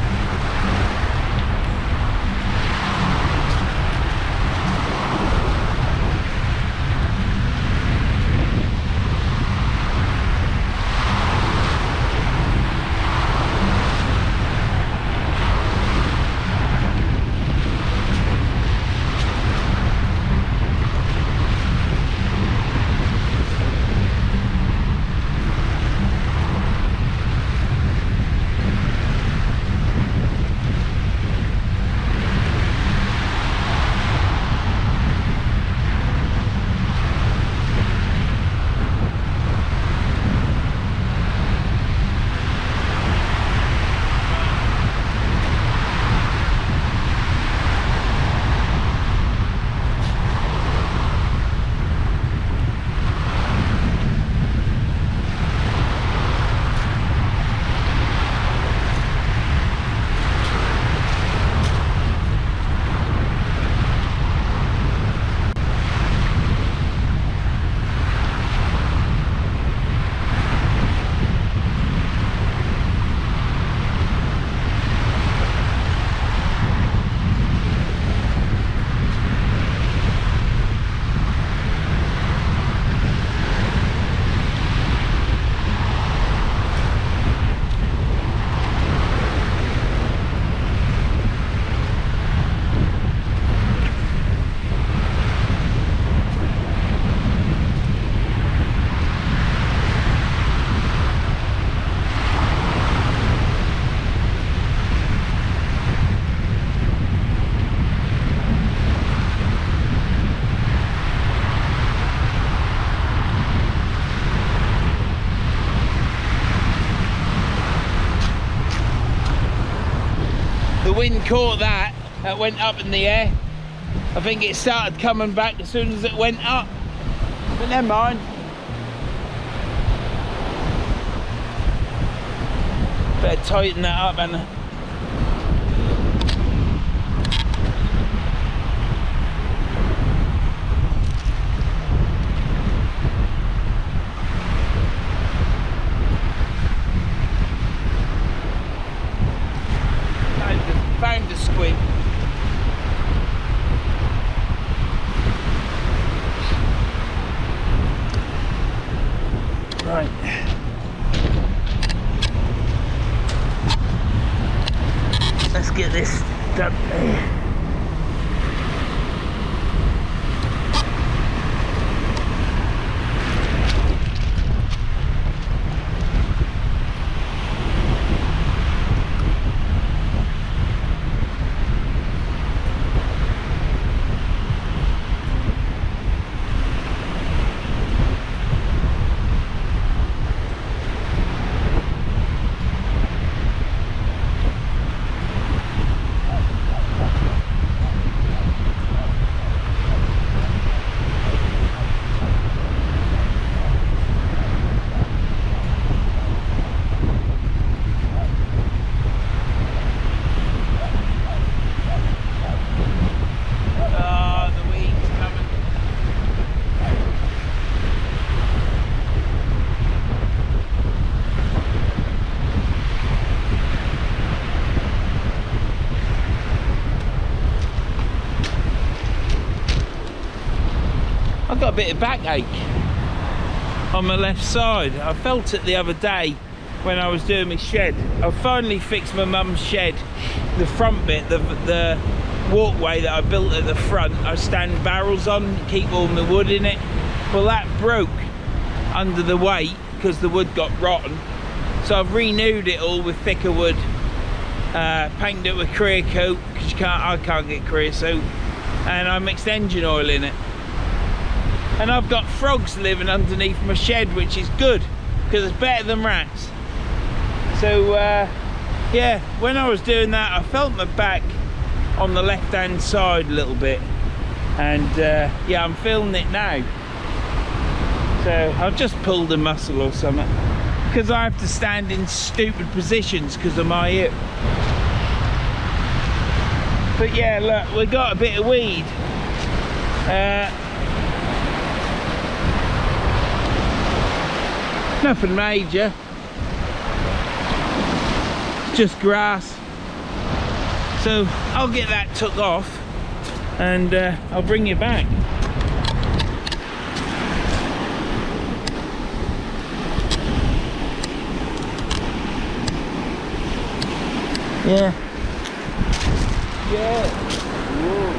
The wind caught that went up in the air. I think it started coming back as soon as it went up, but never mind. Better tighten that up, Anna. Found the squid. Right. Let's get this done. I've got a bit of backache on my left side. I felt it the other day when I was doing my shed. I finally fixed my mum's shed, the front bit, the walkway that I built at the front. I stand barrels on, keep all my wood in it. Well, that broke under the weight because the wood got rotten. So I've renewed it all with thicker wood, painted it with Creosote because I can't get creosote, and I mixed engine oil in it. And I've got frogs living underneath my shed, which is good because it's better than rats. So yeah, when I was doing that, I felt my back on the left hand side a little bit, and yeah, I'm feeling it now. So I've just pulled a muscle or something because I have to stand in stupid positions because of my hip. But yeah, look, we got a bit of weed. Nothing major. just grass. So I'll get that took off and I'll bring you back. Yeah. Yeah. Whoa.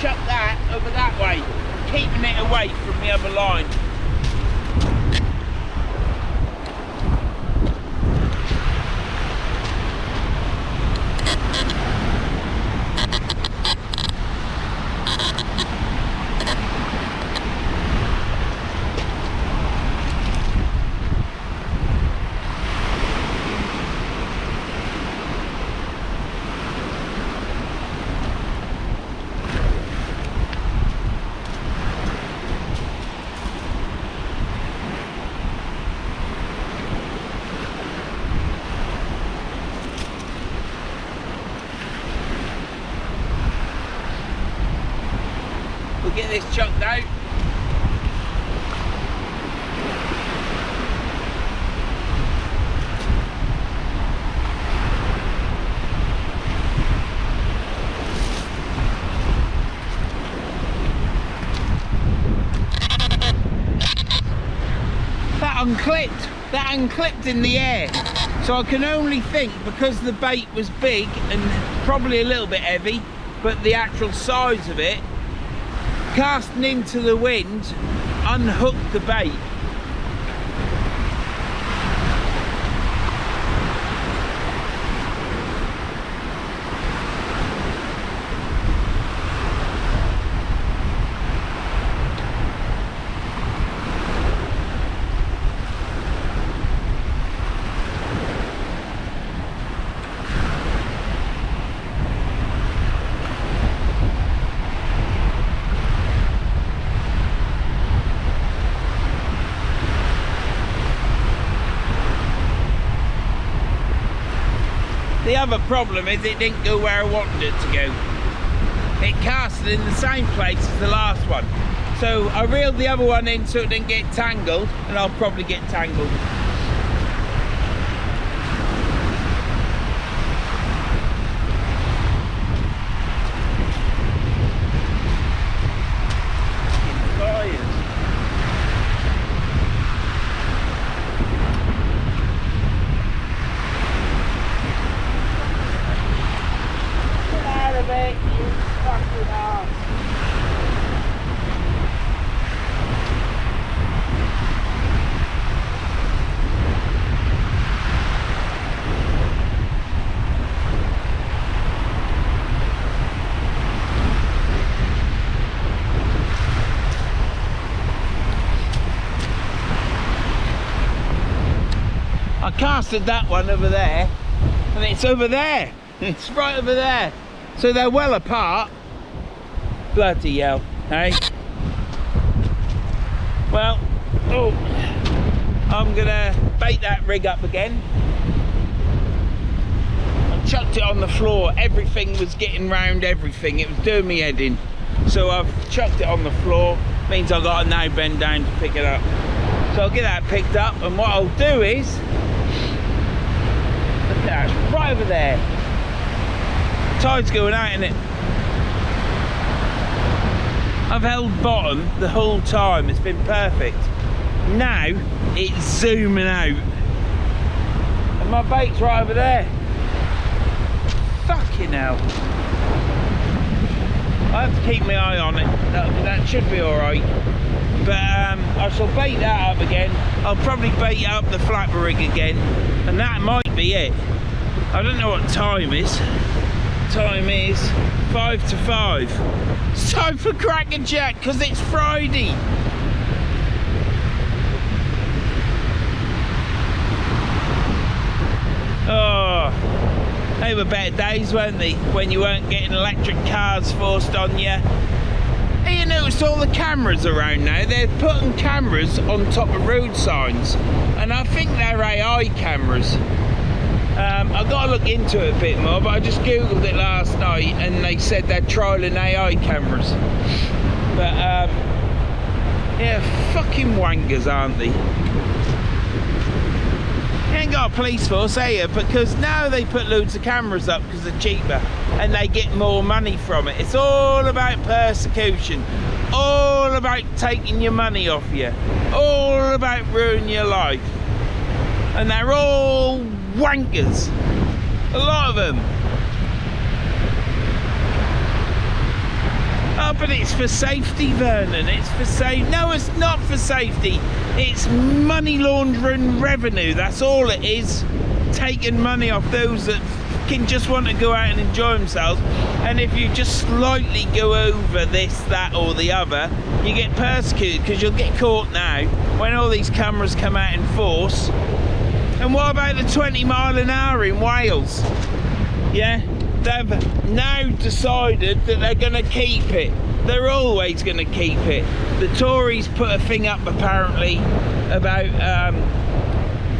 Chuck that over that way, keeping it away from the other line. We'll get this chucked out. That unclipped in the air. So I can only think, because the bait was big and probably a little bit heavy, but the actual size of it, casting into the wind, unhooked the bait. The other problem is it didn't go where I wanted it to go. It casted in the same place as the last one. So I reeled the other one in so it didn't get tangled, and I'll probably get tangled. I casted that one over there, and it's over there. It's right over there. So they're well apart. Bloody hell, hey? Well, I'm gonna bait that rig up again. I chucked it on the floor. Everything was getting round everything. It was doing me head in. So I've chucked it on the floor. Means I've got to now bend down to pick it up. So I'll get that picked up, and what I'll do is, look at that, it's right over there. Tide's going out in it. I've held bottom the whole time, it's been perfect. Now it's zooming out, and my bait's right over there. Fucking hell. I have to keep my eye on it. That should be alright. But I shall bait that up again. I'll probably bait up the flapper rig again, and that might be it. I don't know what time is. Time is 5 to 5. It's time for Cracker Jack because it's Friday. Oh, they were better days, weren't they? When you weren't getting electric cars forced on you. Hey, you noticed all the cameras around now? They're putting cameras on top of road signs, and I think they're AI cameras. I've got to look into it a bit more, but I just googled it last night and they said they're trialling AI cameras. But yeah, fucking wankers, aren't they? You ain't got a police force, are you? Because now they put loads of cameras up because they're cheaper and they get more money from it. It's all about persecution, all about taking your money off you, all about ruining your life. And they're all wankers, a lot of them. Oh, but it's for safety, Vernon, it's for safety. No, it's not for safety. It's money laundering revenue, that's all it is. Taking money off those that can just want to go out and enjoy themselves. And if you just slightly go over this, that or the other, you get persecuted because you'll get caught now when all these cameras come out in force. And what about the 20 mile an hour in Wales? Yeah, they've now decided that they're going to keep it. They're always going to keep it. The Tories put a thing up apparently about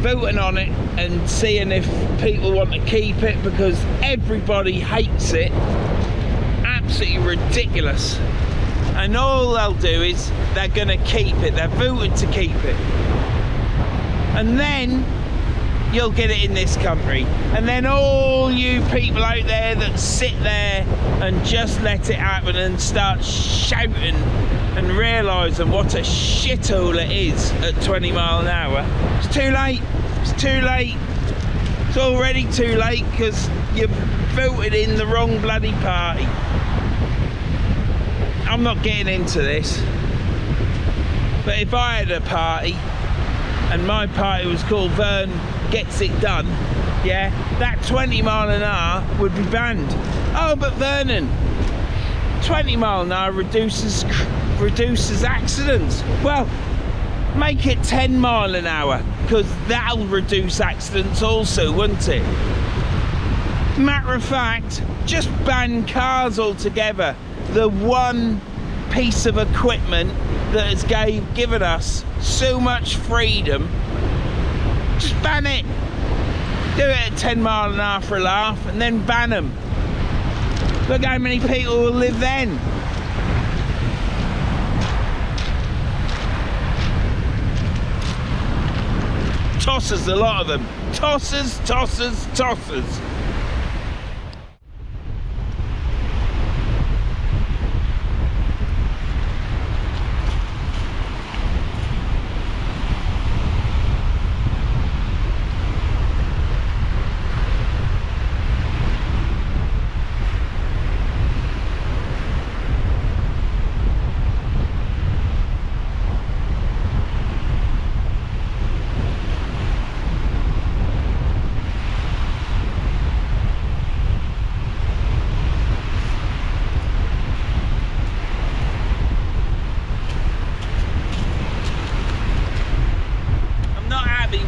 voting on it and seeing if people want to keep it because everybody hates it. Absolutely ridiculous. And all they'll do is they're going to keep it. They're voted to keep it. And then you'll get it in this country. And then all you people out there that sit there and just let it happen and start shouting and realising what a shithole it is at 20 mile an hour, it's too late. It's too late. It's already too late because you voted in the wrong bloody party. I'm not getting into this, but if I had a party and my party was called Verns Gets It Done, yeah, that 20 mile an hour would be banned. Oh, but Vernon, 20 mile an hour reduces accidents. Well, make it 10 mile an hour, because that'll reduce accidents also, won't it? Matter of fact, just ban cars altogether. The one piece of equipment that has given us so much freedom, just ban it. Do it at 10 mile an hour for a laugh and then ban them. Look how many people will live then. Tossers, a lot of them. Tossers, tossers, tossers.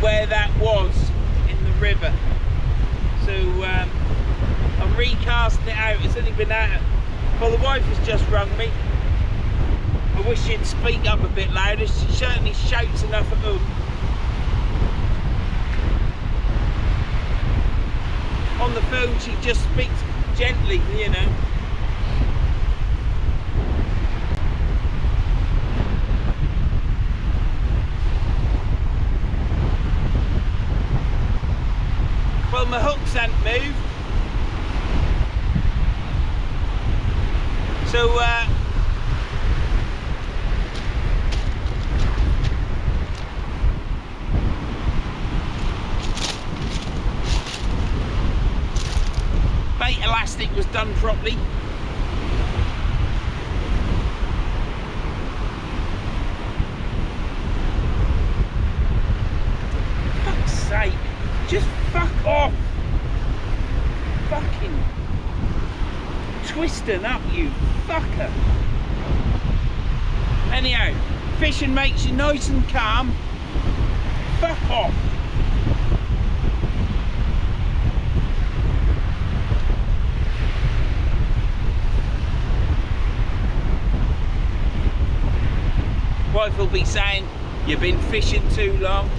Where that was in the river, so I'm recasting it out. It's only been out. Well, the wife has just rung me. I wish she'd speak up a bit louder. She certainly shouts enough at home. On the phone she just speaks gently, you know. Well, my hooks hadn't moved, so bait elastic was done properly. For fuck's sake, just fuck off. fucking twisting up, you fucker. Anyhow, fishing makes you nice and calm. Fuck off. Wife will be saying, you've been fishing too long.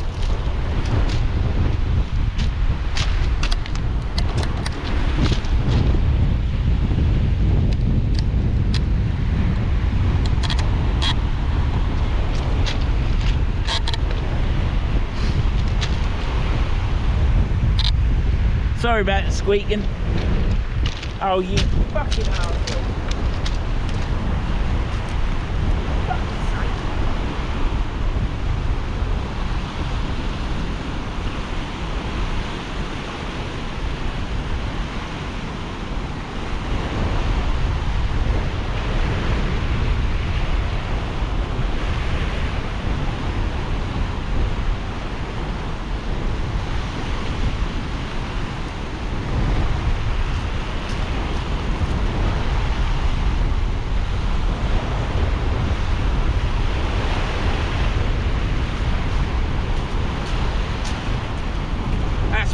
Sorry about the squeaking. Oh, you fucking arsehole.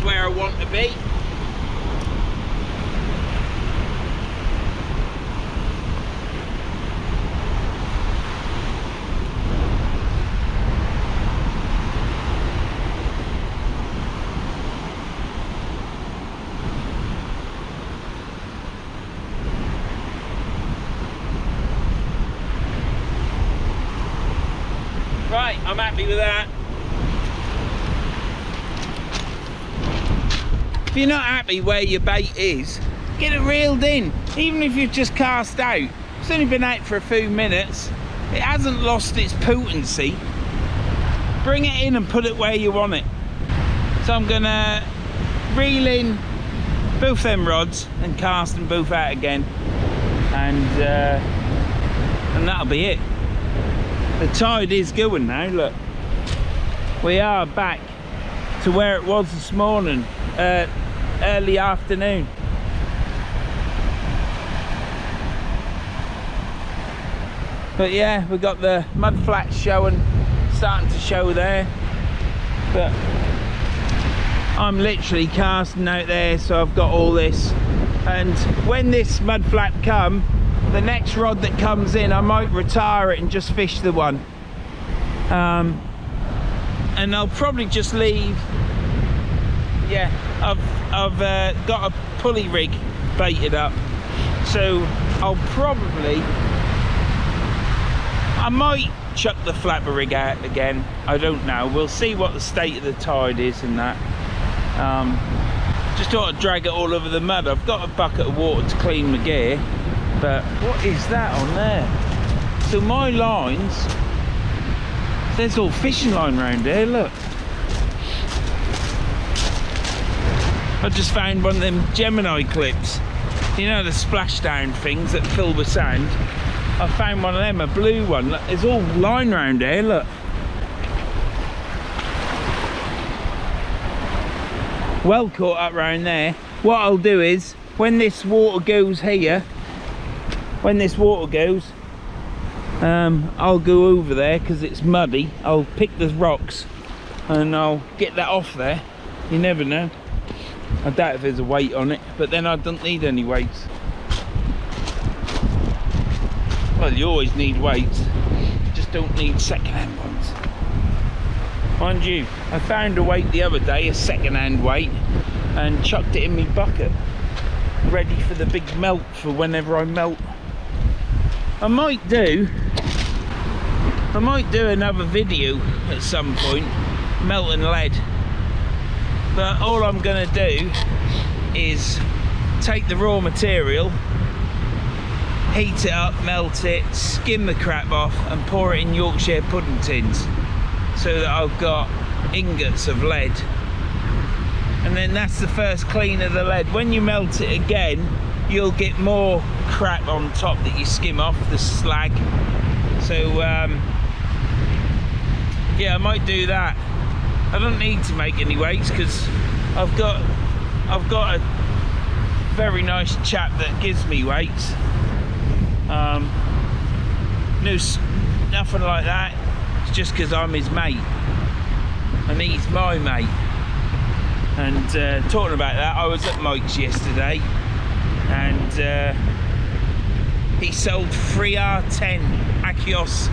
Where I want to be. Right, I'm happy with that. If you're not happy where your bait is, get it reeled in. Even if you've just cast out, it's only been out for a few minutes, it hasn't lost its potency. Bring it in and put it where you want it. So I'm gonna reel in both them rods and cast them both out again, and that'll be it. The tide is going now, look. We are back to where it was this morning. Early afternoon. But yeah, we got the mud flats starting to show there. But I'm literally casting out there, so I've got all this. And when this mud flat come, the next rod that comes in, I might retire it and just fish the one. And I'll probably just leave. Yeah, I've got a pulley rig baited up, so I might chuck the flapper rig out again. I don't know. We'll see what the state of the tide is and that. Just thought I'd drag it all over the mud. I've got a bucket of water to clean my gear, but what is that on there? So my lines, there's all fishing line around there, look. I just found one of them Gemini clips, you know, the splashdown things that fill with sand. I found one of them, a blue one. Look, there's all line around there, look. Well caught up round there. What I'll do is, when this water goes here, I'll go over there because it's muddy. I'll pick the rocks and I'll get that off there. You never know. I doubt if there's a weight on it, but then I don't need any weights. Well, you always need weights, just don't need second-hand ones. Mind you, I found a weight the other day, a second-hand weight, and chucked it in my bucket, ready for the big melt for whenever I melt. I might do another video at some point, melting lead. But all I'm gonna do is take the raw material, heat it up, melt it, skim the crap off and pour it in Yorkshire pudding tins so that I've got ingots of lead. And then that's the first clean of the lead. When you melt it again, you'll get more crap on top that you skim off, the slag. So yeah, I might do that. I don't need to make any weights because I've got a very nice chap that gives me weights. Nothing like that. It's just because I'm his mate and he's my mate. And talking about that, I was at Mike's yesterday and he sold 3 R10 Akios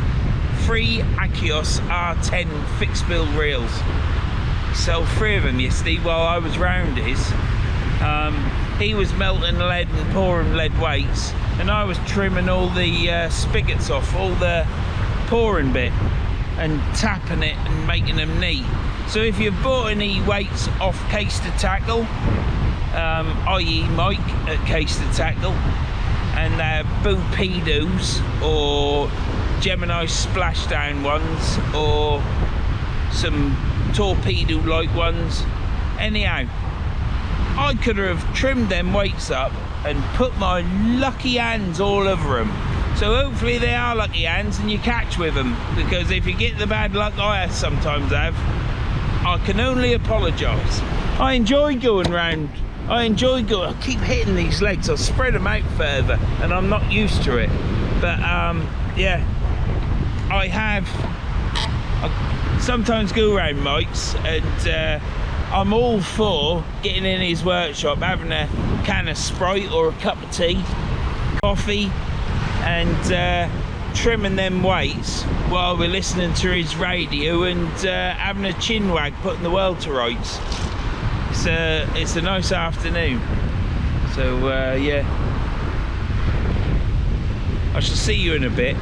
R10 fixed bill reels. He sold 3 of them yesterday while I was round his. He was melting lead and pouring lead weights, and I was trimming all the spigots off, all the pouring bit, and tapping it and making them neat. So if you've bought any weights off Case to Tackle, i.e. Mike at Case to Tackle, and they're Bupedos or Gemini splashdown ones or some torpedo-like ones, anyhow, I could have trimmed them weights up and put my lucky hands all over them. So hopefully they are lucky hands and you catch with them, because if you get the bad luck I sometimes have, I can only apologise. I enjoy going round. I keep hitting these legs. I'll spread them out further and I'm not used to it. But yeah, I sometimes go around Mike's and I'm all for getting in his workshop, having a can of Sprite or a cup of tea, coffee, and trimming them weights while we're listening to his radio and having a chin wag, putting the world to rights. It's a nice afternoon. So yeah, I shall see you in a bit.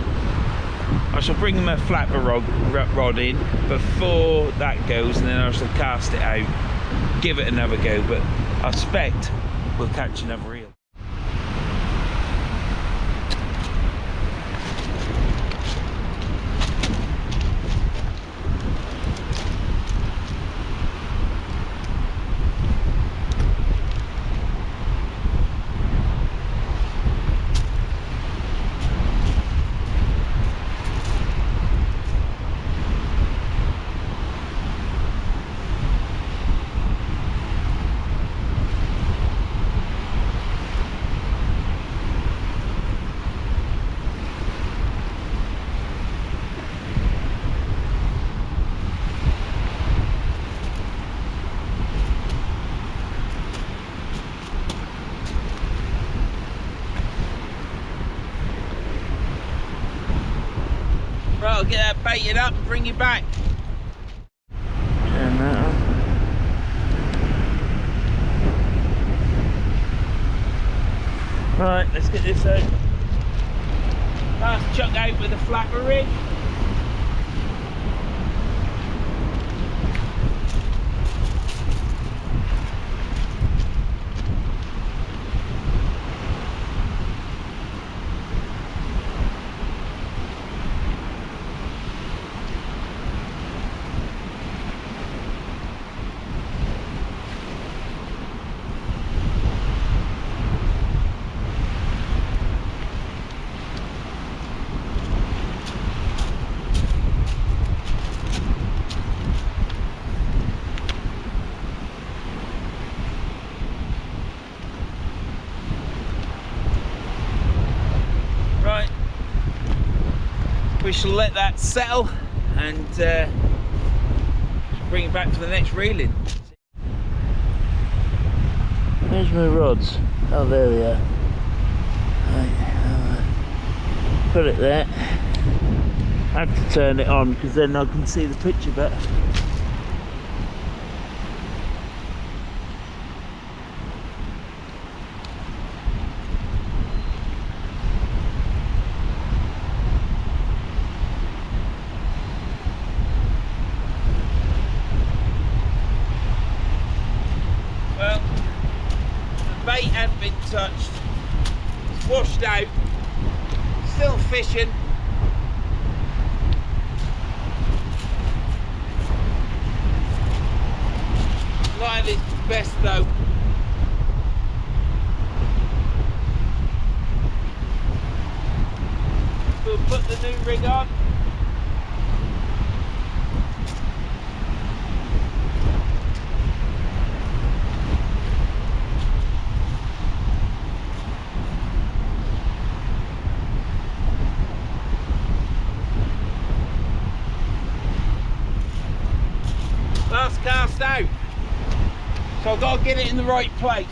I shall bring him a flapper rod in before that goes, and then I shall cast it out, give it another go, but I suspect we'll catch another eel. Right, I'll get that baited up and bring you back. Turn that on. Right, let's get this out. Last chuck out with a flapper rig. We shall let that settle and bring it back for the next reeling. Where's my rods? Oh, there they are. Right, put it there. I have to turn it on because then I can see the picture better. Bait hadn't been touched, it's washed out, still fishing. Not at its best though. We'll put the new rig on. get it in the right place.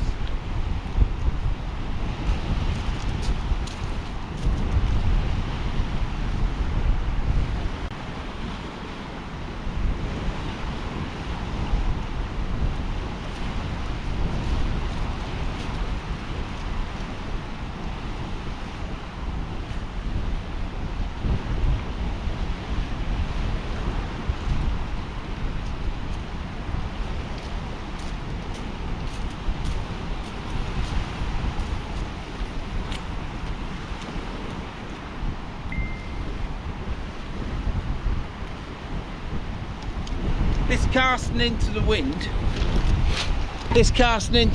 This casting into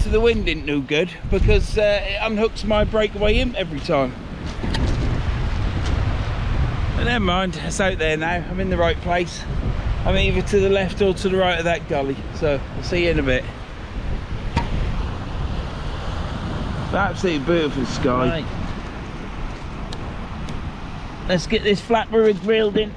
the wind isn't no good because it unhooks my breakaway imp every time. But never mind, it's out there now. I'm in the right place. I'm either to the left or to the right of that gully, so I'll see you in a bit. Absolutely beautiful sky. Right. Let's get this flapper rig reeled in.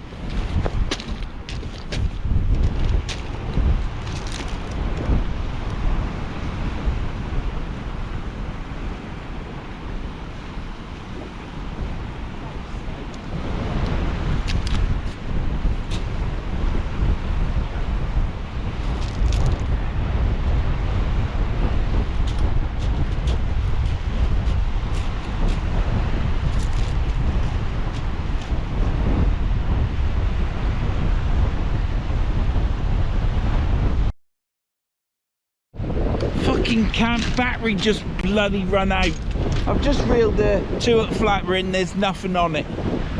Camp battery just bloody run out. I've just reeled the 2 flapper in, there's nothing on it,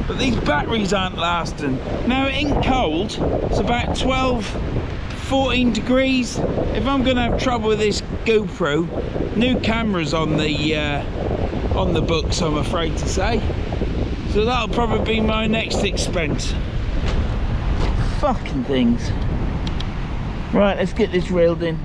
but these batteries aren't lasting. Now it ain't cold, it's about 12-14 degrees. If I'm gonna have trouble with this GoPro, new cameras on the books, I'm afraid to say, so that'll probably be my next expense. Fucking things. Right, let's get this reeled in.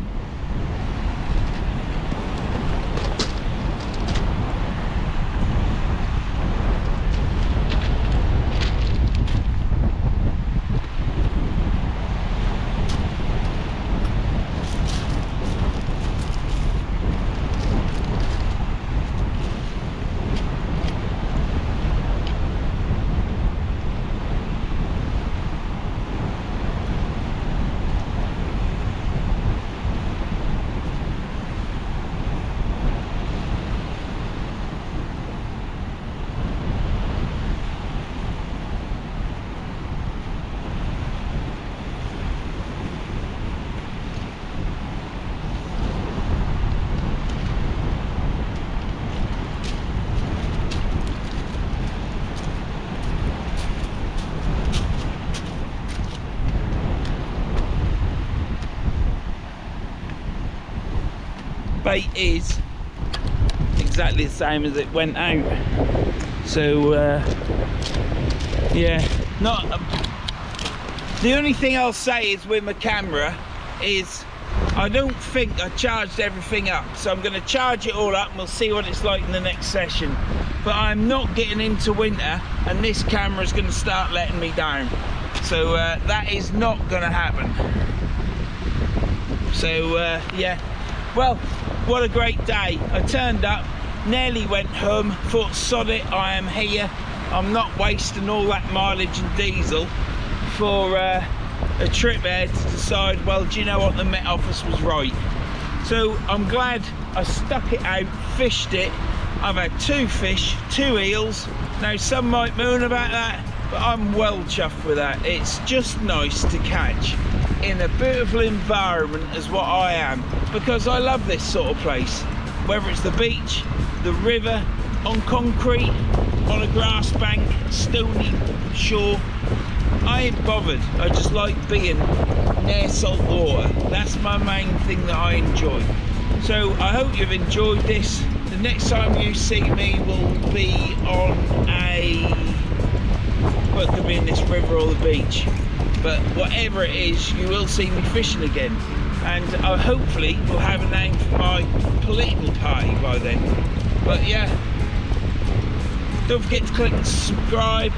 Bait is exactly the same as it went out, so yeah, the only thing I'll say is with my camera is I don't think I charged everything up, so I'm going to charge it all up and we'll see what it's like in the next session. But I'm not getting into winter and this camera is going to start letting me down, so that is not going to happen. So yeah, well, what a great day. I turned up, nearly went home, thought sod it, I am here. I'm not wasting all that mileage and diesel for a trip there to decide, well, do you know what, the Met Office was right. So I'm glad I stuck it out, fished it. I've had 2 fish, 2 eels. Now some might moan about that, but I'm well chuffed with that. It's just nice to catch in a beautiful environment as what I am, because I love this sort of place, whether it's the beach, the river, on concrete, on a grass bank, stony shore. I ain't bothered. I just like being near salt water. That's my main thing that I enjoy. So I hope you've enjoyed this. The next time you see me will be on well, it could be in this river or the beach, but whatever it is, you will see me fishing again, and I hopefully will have a name for my political party by then. But yeah, don't forget to click subscribe,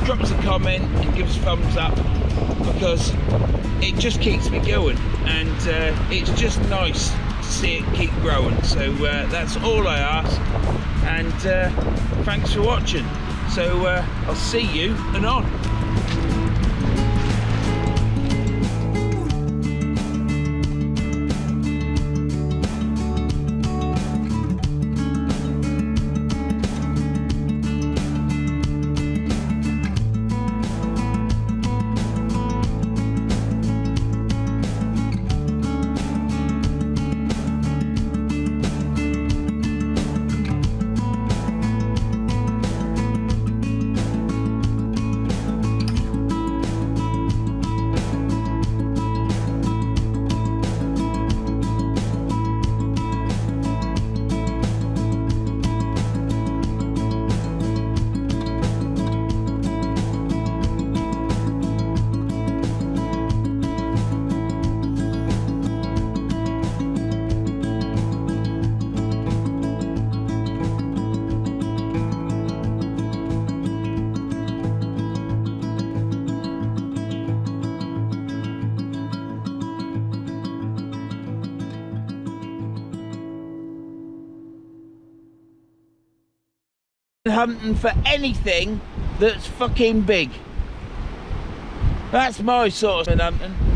drop us a comment and give us a thumbs up, because it just keeps me going, and it's just nice to to see it keep growing. So that's all I ask, and thanks for watching. So I'll see you anon. Hunting for anything that's fucking big. That's my sort of hunting.